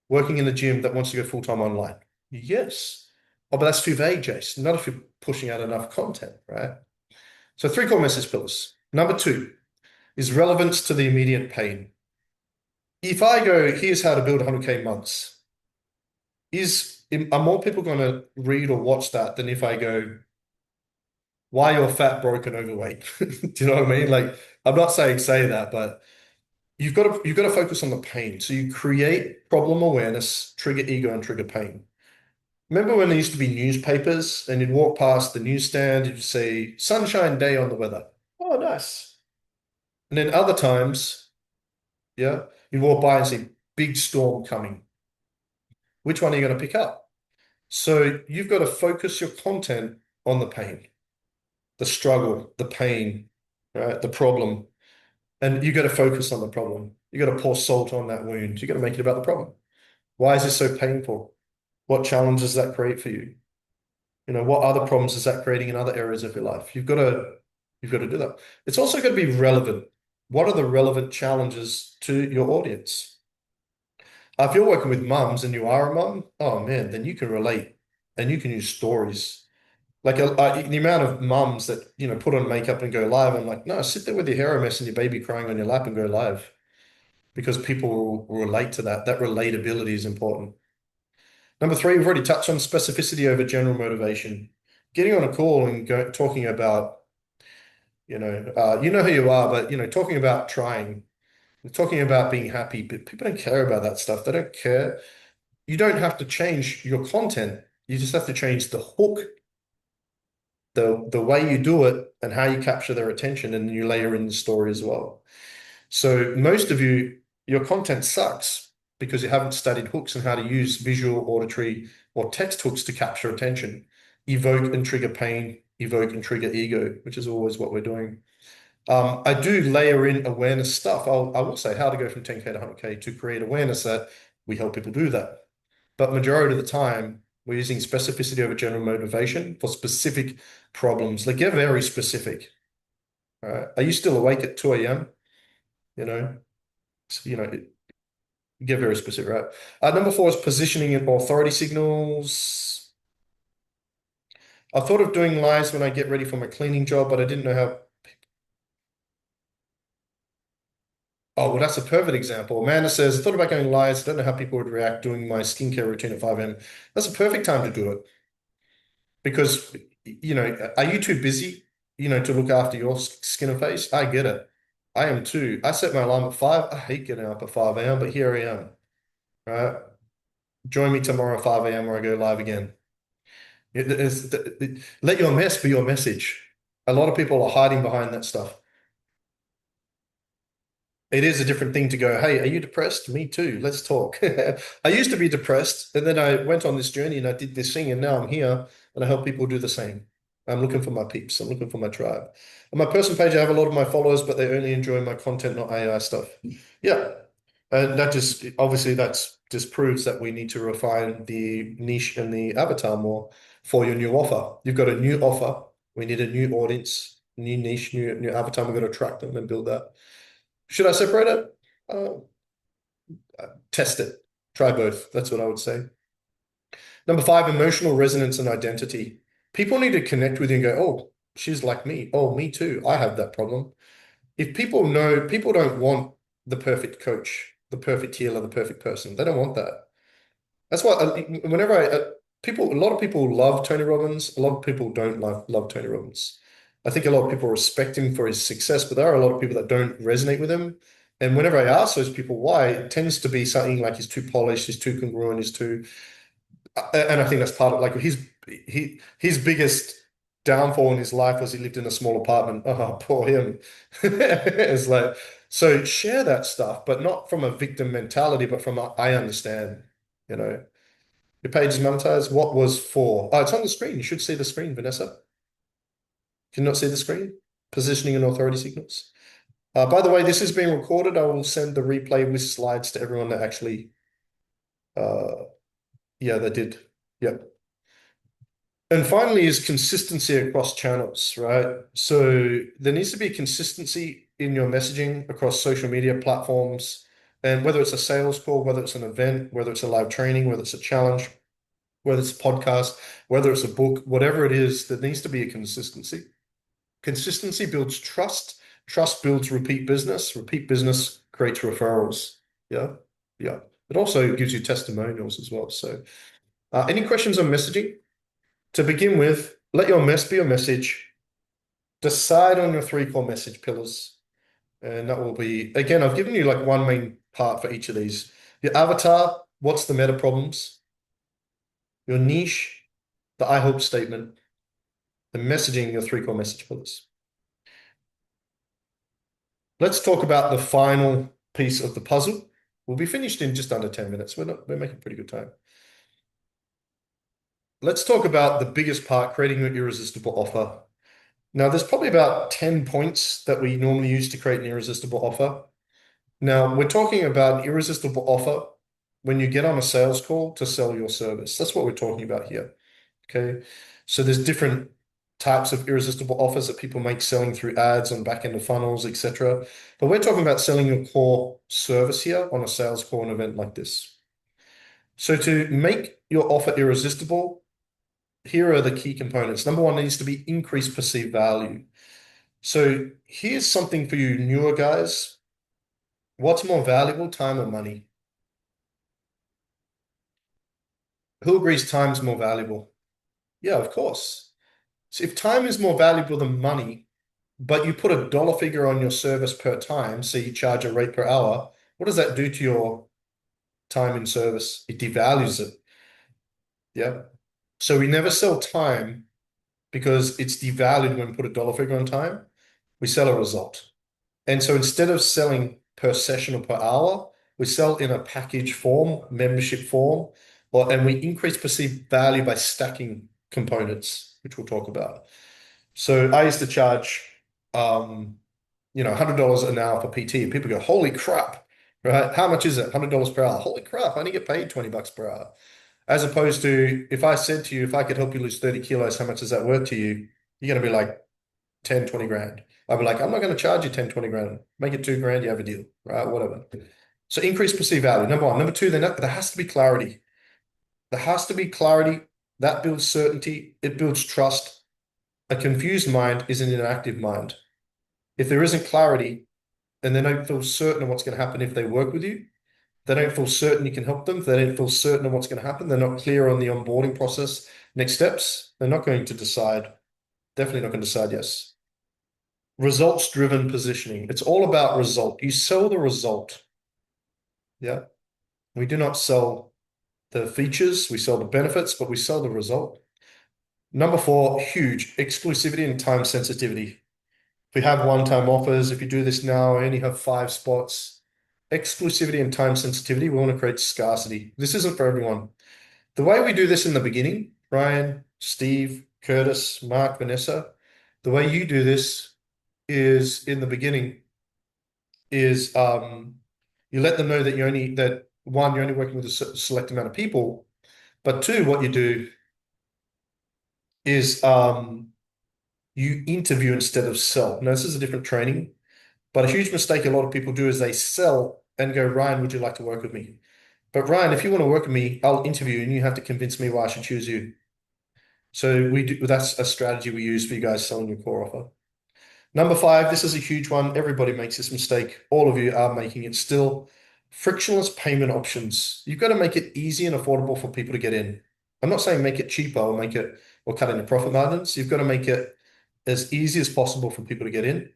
working in the gym that wants to go full-time online? Yes. Oh, but that's too vague, Jason. Not if you're pushing out enough content, right? So three core message pillars. Number two is relevance to the immediate pain. If I go, here's how to build 100K months, are more people going to read or watch that than if I go, why you're fat, broke, and overweight? Do you know what I mean? Like, I'm not saying say that, but you've got to focus on the pain. So you create problem awareness, trigger ego, and trigger pain. Remember when there used to be newspapers and you'd walk past the newsstand, you'd say, sunshine day on the weather. Oh, nice. And then other times, yeah, you'd walk by and see big storm coming. Which one are you going to pick up? So you've got to focus your content on the pain, the struggle, the pain, right? The problem. And you got to focus on the problem. You got to pour salt on that wound. You got to make it about the problem. Why is this so painful? What challenges does that create for you? What other problems is that creating in other areas of your life? You've got to do that. It's also got to be relevant. What are the relevant challenges to your audience? If you're working with mums and you are a mum, oh man, then you can relate and you can use stories. Like the amount of mums that, put on makeup and go live. I'm like, no, sit there with your hair a mess and your baby crying on your lap and go live, because people will relate to that. That relatability is important. Number three, we've already touched on specificity over general motivation. getting on a call and talking about, you know who you are, but talking about trying, talking about being happy, but people don't care about that stuff. They don't care. You don't have to change your content. You just have to change the hook, the way you do it, and how you capture their attention, and then you layer in the story as well. So most of you, your content sucks because you haven't studied hooks and how to use visual, auditory, or text hooks to capture attention, evoke and trigger pain, evoke and trigger ego, which is always what we're doing. I do layer in awareness stuff. I will say how to go from 10K to 100K to create awareness that we help people do that. But majority of the time, we're using specificity over general motivation for specific problems. Like get very specific. All right. Are you still awake at 2 a.m.? You know, so, get very specific, right? Number four is positioning and authority signals. I thought of doing lives when I get ready for my cleaning job, but I didn't know how. Oh, well, that's a perfect example. Amanda says, I thought about going live. I don't know how people would react doing my skincare routine at 5 a.m. That's a perfect time to do it because, are you too busy, to look after your skin and face? I get it. I am too. I set my alarm at 5. I hate getting up at 5 a.m., but here I am, right? Join me tomorrow at 5 a.m. where I go live again. Let your mess be your message. A lot of people are hiding behind that stuff. It is a different thing to go, hey, are you depressed? Me too. Let's talk. I used to be depressed, and then I went on this journey and I did this thing, and now I'm here and I help people do the same. I'm looking for my peeps. I'm looking for my tribe. On my personal page, I have a lot of my followers, but they only enjoy my content, not AI stuff. Yeah. And that just obviously that's just proves that we need to refine the niche and the avatar more for your new offer. You've got a new offer. We need a new audience, new niche, new avatar. We're going to attract them and build that. Should I separate it? Uh, Test it. Try both. That's what I would say. Number five, emotional resonance and identity. People need to connect with you and go, oh, she's like me. Oh, me too. I have that problem. If people know, people don't want the perfect coach, the perfect healer, the perfect person. They don't want that. That's why whenever a lot of people love Tony Robbins. A lot of people don't love Tony Robbins. I think a lot of people respect him for his success, but there are a lot of people that don't resonate with him. And whenever I ask those people why, it tends to be something like he's too polished, he's too congruent, he's too, and I think that's part of like his biggest downfall in his life was he lived in a small apartment. Oh, poor him. It's like, so share that stuff, but not from a victim mentality, but from a, I understand, you know. Your page is monetized. What was for? Oh, it's on the screen. You should see the screen, Vanessa. Can you not see the screen? Positioning and authority signals. By the way, this is being recorded. I will send the replay with slides to everyone that actually, yeah, they did. Yep. And finally is consistency across channels, right? So there needs to be consistency in your messaging across social media platforms. And whether it's a sales call, whether it's an event, whether it's a live training, whether it's a challenge, whether it's a podcast, whether it's a book, whatever it is, there needs to be a consistency. Consistency builds trust. Trust builds repeat business. Repeat business creates referrals. Yeah. Yeah. It also gives you testimonials as well. So, any questions on messaging? To begin with, let your mess be your message. Decide on your three core message pillars. And that will be, again, I've given you like one main part for each of these. Your avatar, what's the meta problems? Your niche, the I hope statement, the messaging, your three core message pillars. Let's talk about the final piece of the puzzle. We'll be finished in just under 10 minutes. We're making pretty good time. Let's talk about the biggest part, creating an irresistible offer. Now, there's probably about 10 points that we normally use to create an irresistible offer. Now, we're talking about an irresistible offer when you get on a sales call to sell your service. That's what we're talking about here. Okay. So there's different types of irresistible offers that people make selling through ads on back end of funnels, etc. But we're talking about selling your core service here on a sales call, an event like this. So to make your offer irresistible, here are the key components. Number one needs to be increased perceived value. So here's something for you newer guys. What's more valuable, time or money? Who agrees time's more valuable? Yeah, of course. So if time is more valuable than money, but you put a dollar figure on your service per time, so you charge a rate per hour, what does that do to your time in service? It devalues it. Yeah. So we never sell time because it's devalued when we put a dollar figure on time. We sell a result. And so instead of selling per session or per hour, we sell in a package form, membership form, and we increase perceived value by stacking components, which we'll talk about. So I used to charge, $100 an hour for PT, and people go, "Holy crap!" Right? How much is it? $100 per hour. Holy crap! I only get paid $20 per hour. As opposed to if I said to you, if I could help you lose 30 kilos, how much is that worth to you? You're going to be like 10, 20 grand. I'd be like, I'm not going to charge you 10, 20 grand. Make it 2 grand, you have a deal, right? Whatever. So increase perceived value. Number one. Number two, there has to be clarity. There has to be clarity. That builds certainty. It builds trust. A confused mind is an inactive mind. If there isn't clarity and they don't feel certain of what's going to happen if they work with you, they don't feel certain you can help them, they don't feel certain of what's going to happen, they're not clear on the onboarding process, next steps, they're not going to decide, definitely not going to decide yes. Results-driven positioning. It's all about result. You sell the result. Yeah. We do not sell the features, we sell the benefits, but we sell the result. Number four, huge, exclusivity and time sensitivity. If we have one-time offers, if you do this now, I only have 5 spots. Exclusivity and time sensitivity, we want to create scarcity. This isn't for everyone. The way we do this in the beginning, Ryan, Steve, Curtis, Mark, Vanessa, the way you do this is in the beginning is you let them know that one, you're only working with a select amount of people, but two, what you do is you interview instead of sell. Now, this is a different training, but a huge mistake a lot of people do is they sell and go, Ryan, would you like to work with me? But Ryan, if you want to work with me, I'll interview you and you have to convince me why I should choose you. So that's a strategy we use for you guys selling your core offer. Number 5, this is a huge one. Everybody makes this mistake. All of you are making it still. Frictionless payment options. You've got to make it easy and affordable for people to get in. I'm not saying make it cheaper or cut into profit margins. You've got to make it as easy as possible for people to get in.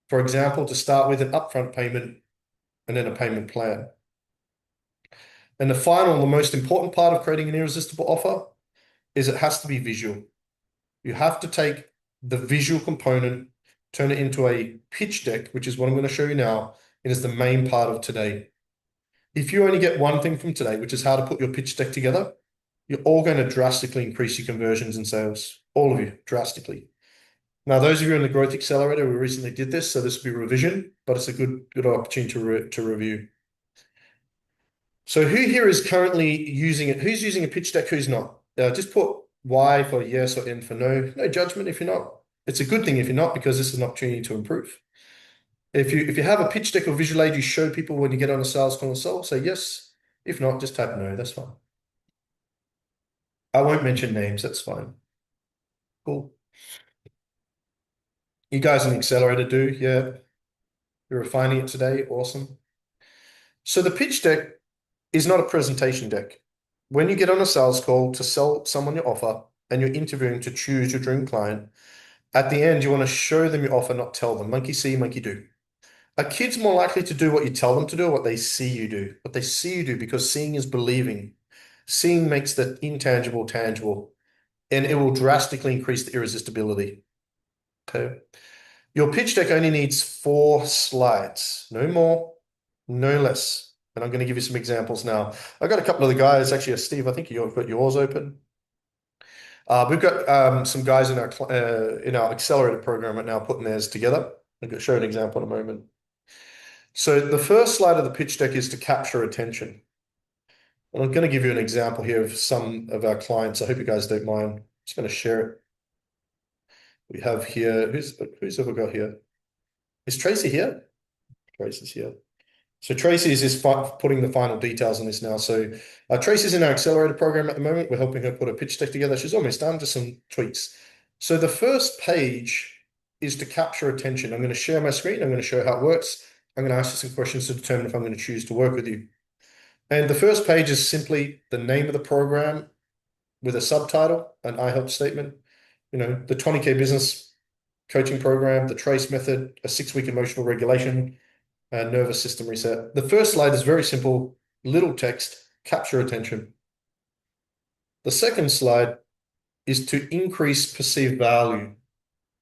For example, to start with an upfront payment and then a payment plan. And the most important part of creating an irresistible offer is it has to be visual. You have to take the visual component, turn it into a pitch deck, which is what I'm going to show you now. It is the main part of today. If you only get one thing from today, which is how to put your pitch deck together, you're all going to drastically increase your conversions and sales. All of you, drastically. Now, those of you in the Growth Accelerator, we recently did this, so this will be revision, but it's a good opportunity to review. So who here is currently using it? Who's using a pitch deck? Who's not? Just put Y for yes or N for no. No judgment if you're not. It's a good thing if you're not, because this is an opportunity to improve. If you have a pitch deck or visual aid you show people when you get on a sales call and sell, say yes. If not, just type no. That's fine. I won't mention names. That's fine. Cool. You guys in the accelerator do, yeah. You're refining it today. Awesome. So the pitch deck is not a presentation deck. When you get on a sales call to sell someone your offer and you're interviewing to choose your dream client, at the end, you want to show them your offer, not tell them. Monkey see, monkey do. A kid's more likely to do what you tell them to do or what they see you do. What they see you do, because seeing is believing. Seeing makes the intangible tangible, and it will drastically increase the irresistibility. Okay. Your pitch deck only needs 4 slides, no more, no less. And I'm going to give you some examples now. I've got a couple of the guys, actually, Steve, I think you've got yours open. We've got some guys in our accelerator program right now putting theirs together. I'm going to show an example in a moment. So the first slide of the pitch deck is to capture attention. And I'm going to give you an example here of some of our clients. I hope you guys don't mind. I'm just going to share it. We have here, who's have we got here? Is Tracy here? Tracy's here. So Tracy is just putting the final details on this now. So Tracy's in our accelerator program at the moment. We're helping her put a pitch deck together. She's almost done, just some tweaks. So the first page is to capture attention. I'm going to share my screen. I'm going to show how it works. I'm going to ask you some questions to determine if I'm going to choose to work with you. And the first page is simply the name of the program with a subtitle, an I help statement, the 20K business coaching program, the TRACE method, a 6-week emotional regulation, nervous system reset. The first slide is very simple, little text, capture attention. The second slide is to increase perceived value.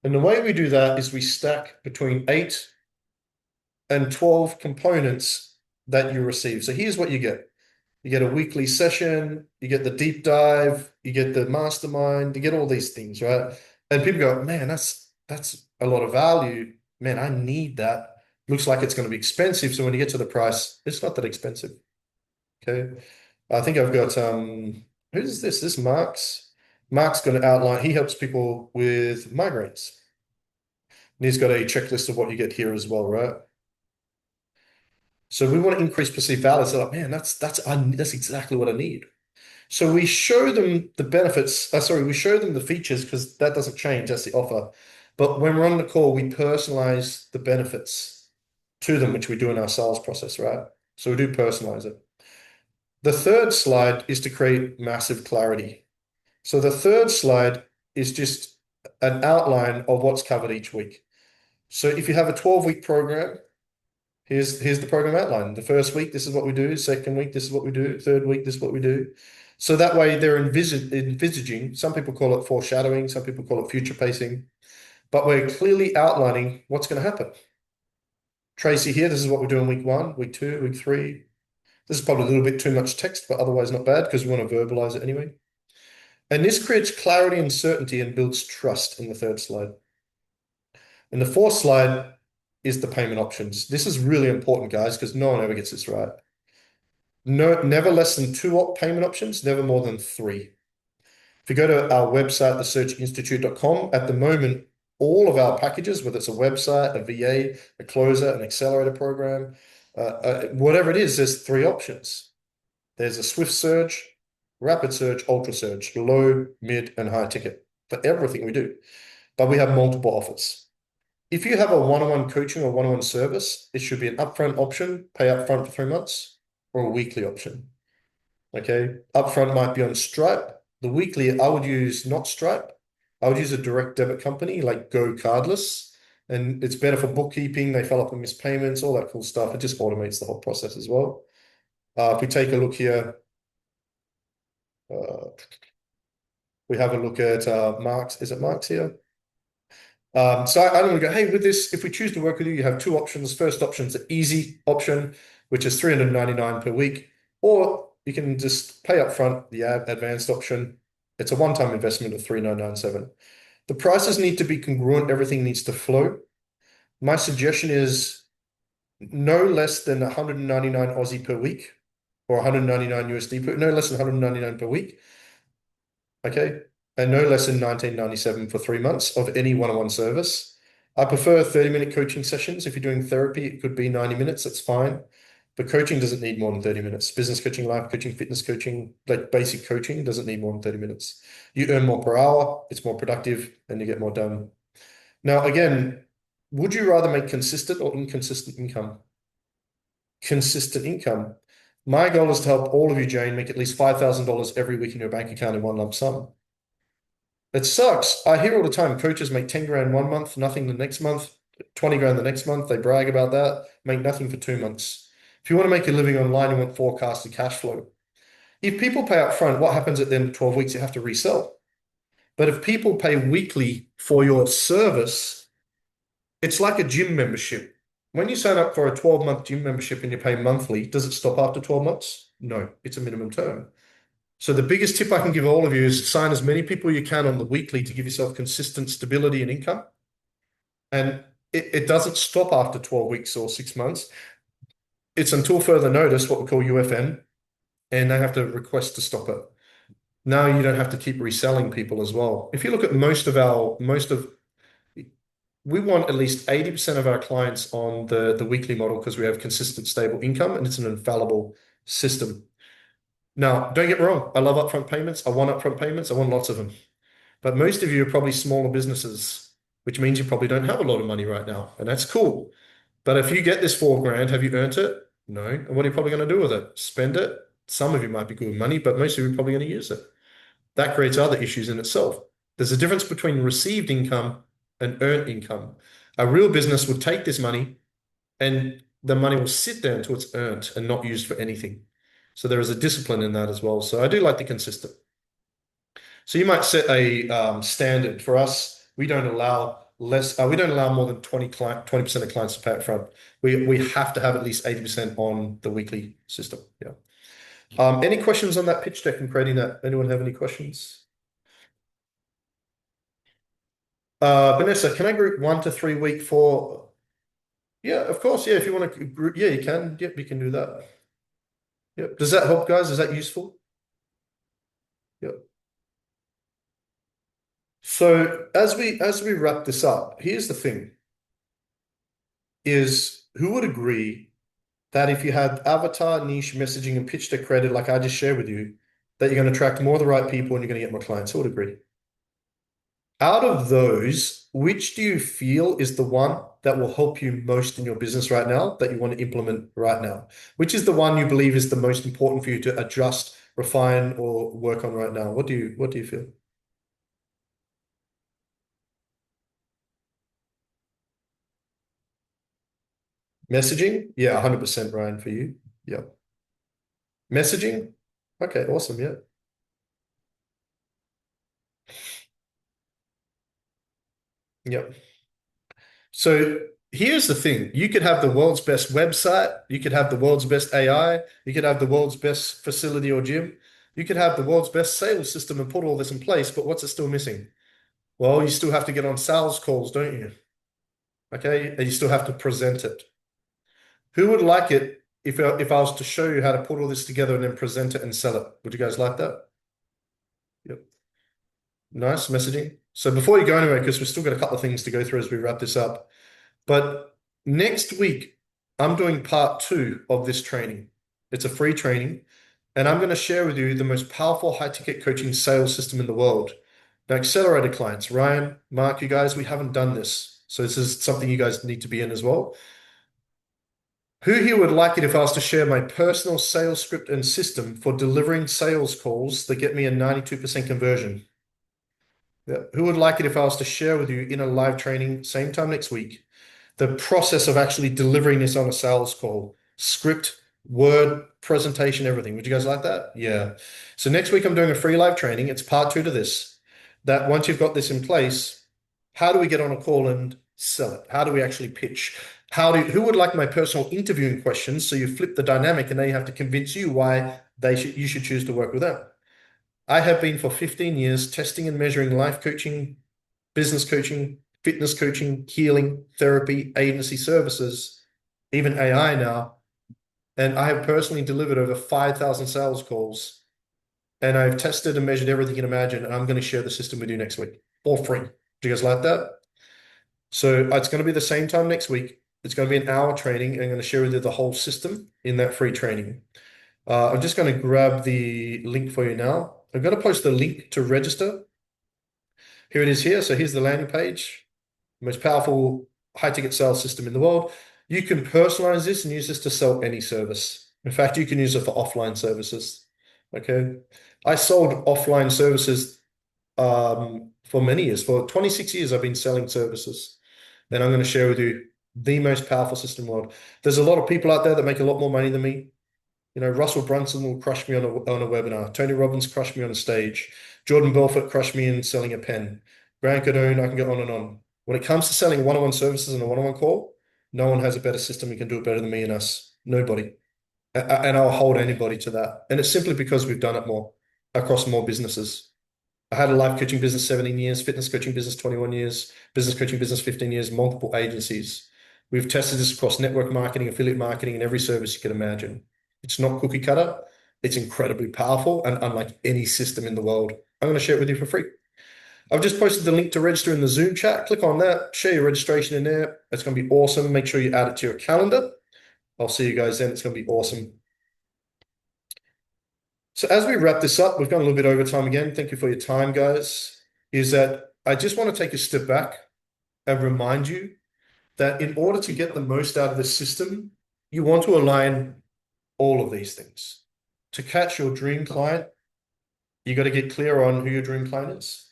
And the way we do that is we stack between 8 and 12 components that you receive. So here's what you get. You get a weekly session, you get the deep dive, you get the mastermind, you get all these things, right? And people go, man, that's a lot of value. Man, I need that. Looks like it's going to be expensive. So when you get to the price, it's not that expensive. Okay. I think I've got who's this? This Mark's. Mark's going to outline, he helps people with migraines. And he's got a checklist of what you get here as well, right? So we want to increase perceived value. So like, man, that's exactly what I need. So we show them the benefits. We show them the features because that doesn't change. That's the offer. But when we're on the call, we personalize the benefits to them, which we do in our sales process, right? So we do personalize it. The third slide is to create massive clarity. So the third slide is just an outline of what's covered each week. So if you have a 12-week program, here's the program outline. The first week, this is what we do. Second week, this is what we do. Third week, this is what we do. So that way they're envisaging, some people call it foreshadowing, some people call it future pacing, but we're clearly outlining what's going to happen. Tracy here, this is what we're doing week 1, week 2, week 3. This is probably a little bit too much text, but otherwise not bad because we want to verbalize it anyway. And this creates clarity and certainty and builds trust in the third slide. And the fourth slide is the payment options. This is really important, guys, because no one ever gets this right. No, never less than 2 payment options, never more than 3. If you go to our website, thesearchinstitute.com, at the moment, all of our packages, whether it's a website, a VA, a closer, an accelerator program, whatever it is, there's 3 options. There's a Swift Surge, Rapid Surge, Ultra Surge, low, mid, and high ticket for everything we do. But we have multiple offers. If you have a one-on-one coaching or one-on-one service, it should be an upfront option, pay upfront for 3 months, or a weekly option. Okay, upfront might be on Stripe. The weekly, I would use not Stripe. I would use a direct debit company like Go Cardless, and it's better for bookkeeping. They follow up with missed payments, all that cool stuff. It just automates the whole process as well. If we take a look here, we have a look at Mark's. Is it Mark's here? So I don't want to go, hey, with this, if we choose to work with you, you have 2 options. First option is the easy option, which is $399 per week, or you can just pay up front the advanced option. It's a one-time investment of $3,997. The prices need to be congruent. Everything needs to flow. My suggestion is no less than 199 Aussie per week or 199 USD no less than 199 per week. Okay. And no less than 1997 for 3 months of any one-on-one service. I prefer 30-minute coaching sessions. If you're doing therapy, it could be 90 minutes. That's fine. But coaching doesn't need more than 30 minutes. Business coaching, life coaching, fitness coaching, like basic coaching doesn't need more than 30 minutes. You earn more per hour, it's more productive, and you get more done. Now, again, would you rather make consistent or inconsistent income? Consistent income. My goal is to help all of you, Jane, make at least $5,000 every week in your bank account in one lump sum. It sucks. I hear all the time coaches make 10 grand 1 month, nothing the next month, 20 grand the next month. They brag about that, make nothing for 2 months. If you want to make a living online, you want forecasted cash flow. If people pay up front, what happens at the end of 12 weeks? You have to resell. But if people pay weekly for your service, it's like a gym membership. When you sign up for a 12-month gym membership and you pay monthly, does it stop after 12 months? No, it's a minimum term. So the biggest tip I can give all of you is sign as many people you can on the weekly to give yourself consistent stability and income. And it doesn't stop after 12 weeks or 6 months. It's until further notice, what we call UFN, and they have to request to stop it. Now you don't have to keep reselling people as well. If you look at we want at least 80% of our clients on the weekly model because we have consistent, stable income, and it's an infallible system. Now, don't get me wrong. I love upfront payments. I want upfront payments. I want lots of them. But most of you are probably smaller businesses, which means you probably don't have a lot of money right now, and that's cool. But if you get this 4 grand, have you earned it? No. And what are you probably going to do with it? Spend it? Some of you might be good with money, but most of you are probably going to use it. That creates other issues in itself. There's a difference between received income and earned income. A real business would take this money and the money will sit there until it's earned and not used for anything. So there is a discipline in that as well. So I do like the consistent. So you might set a standard. For us, we don't allow less. We don't allow more than 20% of clients to pay up front. We have to have at least 80% on the weekly system. Yeah. Any questions on that pitch deck and creating that? Anyone have any questions? Vanessa, can I group 1 to 3 week for? Yeah, of course. Yeah, if you want to group, yeah, you can. Yep, you can do that. Yep. Does that help, guys? Is that useful? Yep. So as we wrap this up, here's the thing: is who would agree that if you had avatar, niche, messaging, and pitch deck created like I just shared with you, that you're going to attract more of the right people and you're going to get more clients? Who would agree? Out of those, which do you feel is the one that will help you most in your business right now that you want to implement right now? Which is the one you believe is the most important for you to adjust, refine, or work on right now? What do you feel? Messaging? Yeah, 100% Ryan for you. Yeah. Messaging? Okay, awesome. Yeah. Yep. So here's the thing. You could have the world's best website. You could have the world's best AI. You could have the world's best facility or gym. You could have the world's best sales system and put all this in place, but what's it still missing? Well, you still have to get on sales calls, don't you? Okay, and you still have to present it. Who would like it if I was to show you how to put all this together and then present it and sell it? Would you guys like that? Yep. Nice messaging. So before you go anywhere, because we've still got a couple of things to go through as we wrap this up, but next week I'm doing part 2 of this training. It's a free training, and I'm going to share with you the most powerful high-ticket coaching sales system in the world. Now, accelerator clients, Ryan, Mark, you guys, we haven't done this. So this is something you guys need to be in as well. Who here would like it if I was to share my personal sales script and system for delivering sales calls that get me a 92% conversion? Yeah. Who would like it if I was to share with you in a live training, same time next week, the process of actually delivering this on a sales call, script, word, presentation, everything? Would you guys like that? Yeah. So next week I'm doing a free live training. It's part 2 to this. That once you've got this in place, how do we get on a call and sell it? How do we actually pitch? Who would like my personal interviewing questions? So you flip the dynamic and they have to convince you why you should choose to work with them. I have been for 15 years testing and measuring life coaching, business coaching, fitness coaching, healing, therapy, agency services, even AI now. And I have personally delivered over 5,000 sales calls. And I've tested and measured everything you can imagine. And I'm going to share the system with you next week for free. Do you guys like that? So it's going to be the same time next week. It's going to be an hour training. And I'm going to share with you the whole system in that free training. I'm just going to grab the link for you now. I'm going to post the link to register. Here it is here. So here's the landing page. Most powerful high-ticket sales system in the world. You can personalize this and use this to sell any service. In fact, you can use it for offline services. Okay. I sold offline services for many years. For 26 years, I've been selling services. And I'm going to share with you the most powerful system in the world. There's a lot of people out there that make a lot more money than me. You know, Russell Brunson will crush me on a webinar. Tony Robbins crushed me on a stage. Jordan Belfort crushed me in selling a pen. Grant Cardone, I can go on and on. When it comes to selling one-on-one services and a one-on-one call, no one has a better system who can do it better than me and us. Nobody. And I'll hold anybody to that. And it's simply because we've done it more across more businesses. I had a life coaching business 17 years, fitness coaching business 21 years, business coaching business 15 years, multiple agencies. We've tested this across network marketing, affiliate marketing, and every service you can imagine. It's not cookie cutter. It's incredibly powerful and unlike any system in the world. I'm going to share it with you for free. I've just posted the link to register in the Zoom chat. Click on that, share your registration in there. It's going to be awesome. Make sure you add it to your calendar. I'll see you guys then. It's going to be awesome. So as we wrap this up, we've gone a little bit over time again. Thank you for your time, guys. Is that I just want to take a step back and remind you that in order to get the most out of this system, you want to align all of these things. To catch your dream client, you got to get clear on who your dream client is.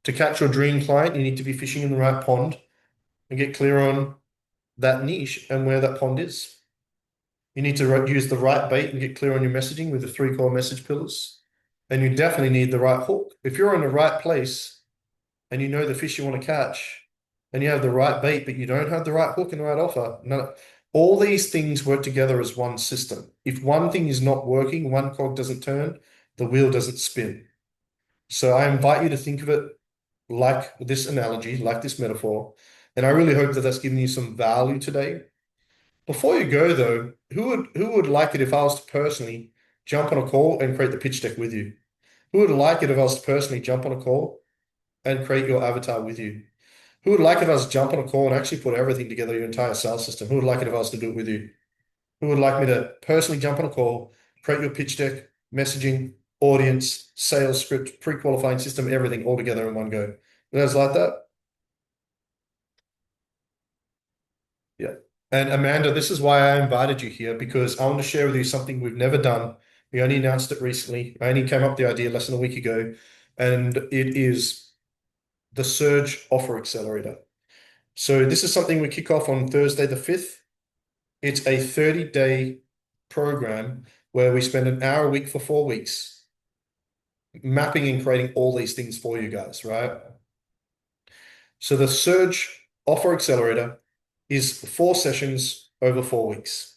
To catch your dream client, you need to be fishing in the right pond and get clear on that niche and where that pond is. You need to use the right bait and get clear on your messaging with the 3 core message pillars. And you definitely need the right hook. If you're in the right place and you know the fish you want to catch and you have the right bait, but you don't have the right hook and the right offer, all these things work together as one system. If one thing is not working, one cog doesn't turn, the wheel doesn't spin. So I invite you to think of it like this analogy, like this metaphor. And I really hope that that's given you some value today. Before you go, though, who would like it if I was to personally jump on a call and create the pitch deck with you? Who would like it if I was to personally jump on a call and create your avatar with you? Who would like it if I was to jump on a call and actually put everything together, your entire sales system? Who would like it if I was to do it with you? Who would like me to personally jump on a call, create your pitch deck, messaging, audience, sales script, pre-qualifying system, everything all together in one go? You guys like that? Yeah. And Amanda, this is why I invited you here, because I want to share with you something we've never done. We only announced it recently. I only came up with the idea less than a week ago, and it is the Surge Offer Accelerator. So this is something we kick off on Thursday the 5th. It's a 30-day program where we spend an hour a week for 4 weeks mapping and creating all these things for you guys, right? So the Surge Offer Accelerator is 4 sessions over 4 weeks.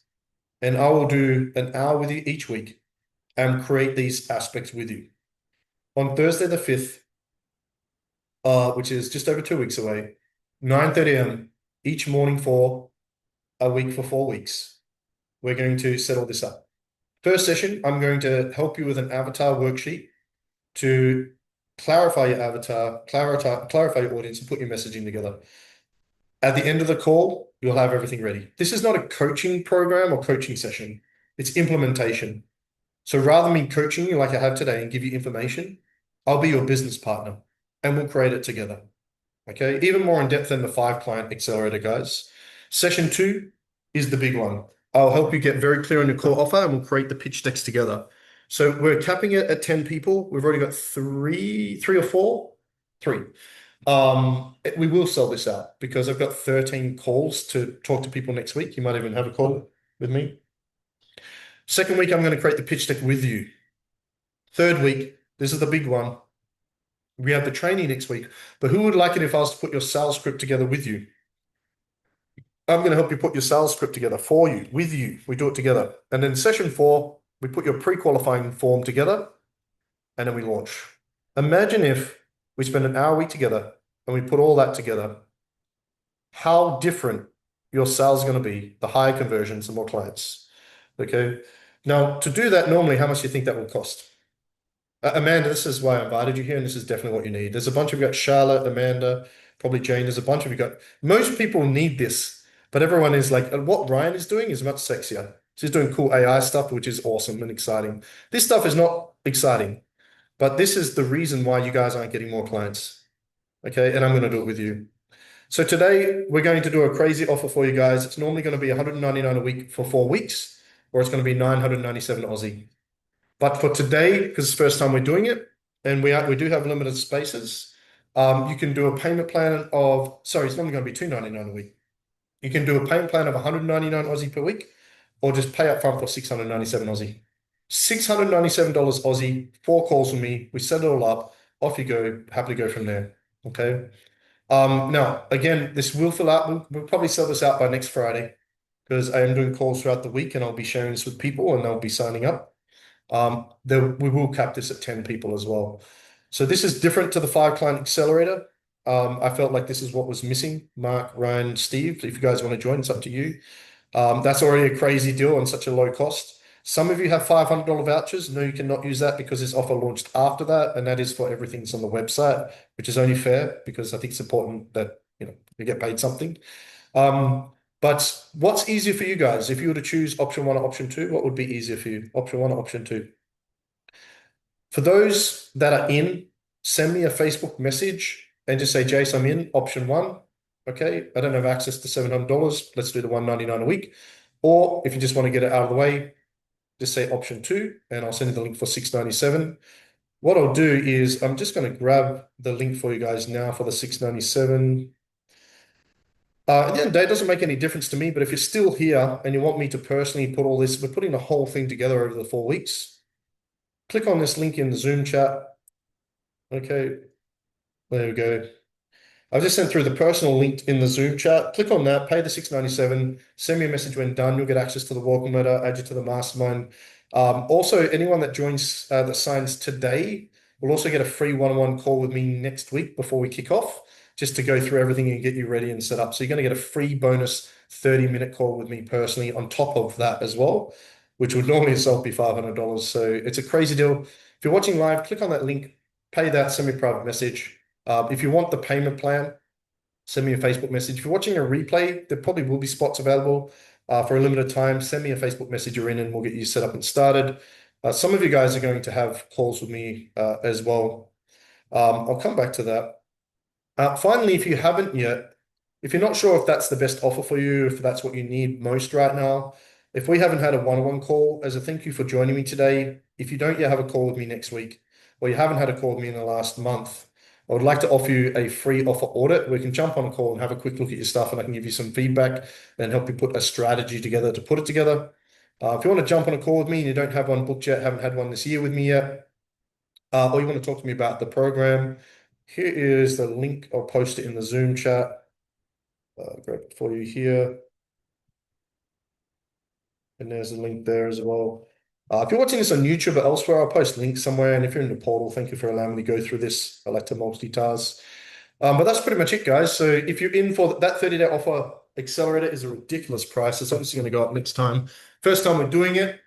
And I will do an hour with you each week and create these aspects with you. On Thursday the 5th, which is just over 2 weeks away, 9:30 a.m. each morning for a week for 4 weeks, we're going to set all this up. First session, I'm going to help you with an avatar worksheet to clarify your avatar, clarify your audience, and put your messaging together. At the end of the call, you'll have everything ready. This is not a coaching program or coaching session. It's implementation. So rather than me coaching you like I have today and give you information, I'll be your business partner and we'll create it together. Okay, even more in depth than the 5-client accelerator, guys. Session 2 is the big one. I'll help you get very clear on your core offer and we'll create the pitch decks together. So we're capping it at 10 people. We've already got three or four. We will sell this out because I've got 13 calls to talk to people next week. You might even have a call with me. Second week, I'm going to create the pitch deck with you. Third week, this is the big one. We have the training next week, but who would like it if I was to put your sales script together with you? I'm going to help you put your sales script together for you, with you. We do it together. And then session 4, we put your pre-qualifying form together and then we launch. Imagine if we spend an hour a week together and we put all that together, how different your sales is going to be, the higher conversions, the more clients. Okay. Now, to do that normally, how much do you think that will cost? Amanda, this is why I invited you here, and this is definitely what you need. There's a bunch of you got Charlotte, Amanda, probably Jane. There's a bunch of you got. Most people need this, but everyone is like, what Ryan is doing is much sexier. He's doing cool AI stuff, which is awesome and exciting. This stuff is not exciting, but this is the reason why you guys aren't getting more clients. Okay, and I'm going to do it with you. So today we're going to do a crazy offer for you guys. It's normally going to be 199 a week for 4 weeks, or it's going to be 997 Aussie. But for today, because it's the first time we're doing it, and we do have limited spaces, you can do a payment plan of, sorry, it's normally going to be 299 a week. You can do a payment plan of 199 Aussie per week, or just pay up front for 697 Aussie. $697 Aussie, 4 calls from me. We set it all up. Off you go. Happily go from there. Okay. Now, again, this will fill out. We'll probably sell this out by next Friday because I am doing calls throughout the week and I'll be sharing this with people and they'll be signing up. We will cap this at 10 people as well. So this is different to the 5-client accelerator. I felt like this is what was missing. Mark, Ryan, Steve, if you guys want to join, it's up to you. That's already a crazy deal on such a low cost. Some of you have $500 vouchers. No, you cannot use that because this offer launched after that, and that is for everything that's on the website, which is only fair because I think it's important that you get paid something. But what's easier for you guys? If you were to choose option 1 or option 2, what would be easier for you? Option 1 or option 2? For those that are in, send me a Facebook message and just say, Jace, I'm in option 1. Okay, I don't have access to $700. Let's do the 199 a week. Or if you just want to get it out of the way, just say option 2 and I'll send you the link for 697. What I'll do is I'm just going to grab the link for you guys now for the 697. At the end of the day, it doesn't make any difference to me, but if you're still here and you want me to personally put all this, we're putting the whole thing together over the 4 weeks. Click on this link in the Zoom chat. Okay, there we go. I've just sent through the personal link in the Zoom chat. Click on that, pay the 697, send me a message when done. You'll get access to the welcome letter, add you to the mastermind. Also, anyone that joins, that signs today will also get a free one-on-one call with me next week before we kick off, just to go through everything and get you ready and set up. So you're going to get a free bonus 30-minute call with me personally on top of that as well, which would normally itself be $500. So it's a crazy deal. If you're watching live, click on that link, pay that, send me a private message. If you want the payment plan, send me a Facebook message. If you're watching a replay, there probably will be spots available for a limited time. Send me a Facebook message you're in and we'll get you set up and started. Some of you guys are going to have calls with me as well. I'll come back to that. Finally, if you haven't yet, if you're not sure if that's the best offer for you, if that's what you need most right now, if we haven't had a one-on-one call, as a thank you for joining me today, if you don't yet have a call with me next week, or you haven't had a call with me in the last month, I would like to offer you a free offer audit. We can jump on a call and have a quick look at your stuff, and I can give you some feedback and help you put a strategy together to put it together. If you want to jump on a call with me and you don't have one booked yet, haven't had one this year with me yet, or you want to talk to me about the program, here is the link. I'll post it in the Zoom chat. Grab it for you here. And there's a link there as well. If you're watching this on YouTube or elsewhere, I'll post links somewhere. And if you're in the portal, thank you for allowing me to go through this. I like to multitask. But that's pretty much it, guys. So if you're in for that 30-day offer, Accelerator is a ridiculous price. It's obviously going to go up next time. First time we're doing it.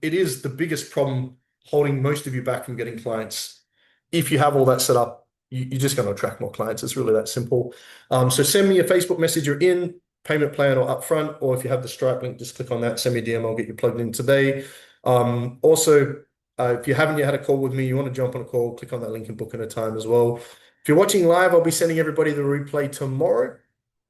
It is the biggest problem holding most of you back from getting clients. If you have all that set up, you're just going to attract more clients. It's really that simple. So send me a Facebook message you're in, payment plan or upfront, or if you have the Stripe link, just click on that, send me a DM, I'll get you plugged in today. Also, if you haven't yet had a call with me, you want to jump on a call, click on that link and book in a time as well. If you're watching live, I'll be sending everybody the replay tomorrow.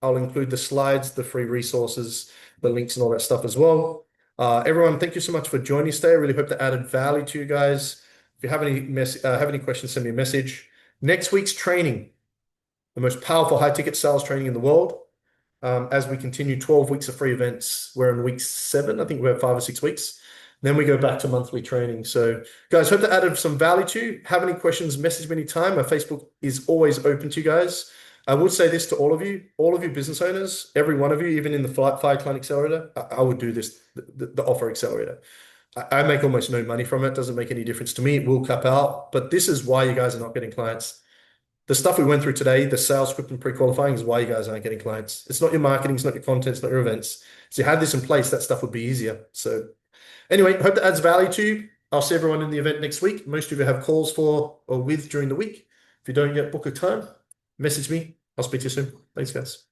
I'll include the slides, the free resources, the links and all that stuff as well. Everyone, thank you so much for joining us today. I really hope that added value to you guys. If you have any questions, send me a message. Next week's training, the most powerful high-ticket sales training in the world. As we continue 12 weeks of free events, we're in week 7. I think we have 5 or 6 weeks. Then we go back to monthly training. So, guys, hope that added some value to you. Have any questions, message me anytime. My Facebook is always open to you guys. I would say this to all of you business owners, every one of you, even in the Fire Client Accelerator, I would do this, the Offer Accelerator. I make almost no money from it. Doesn't make any difference to me. It will cap out. But this is why you guys are not getting clients. The stuff we went through today, the sales script and pre-qualifying, is why you guys aren't getting clients. It's not your marketing, it's not your content, it's not your events. So you had this in place, that stuff would be easier. So anyway, hope that adds value to you. I'll see everyone in the event next week. Most of you have calls for or with during the week. If you don't yet book a time, message me. I'll speak to you soon. Thanks, guys.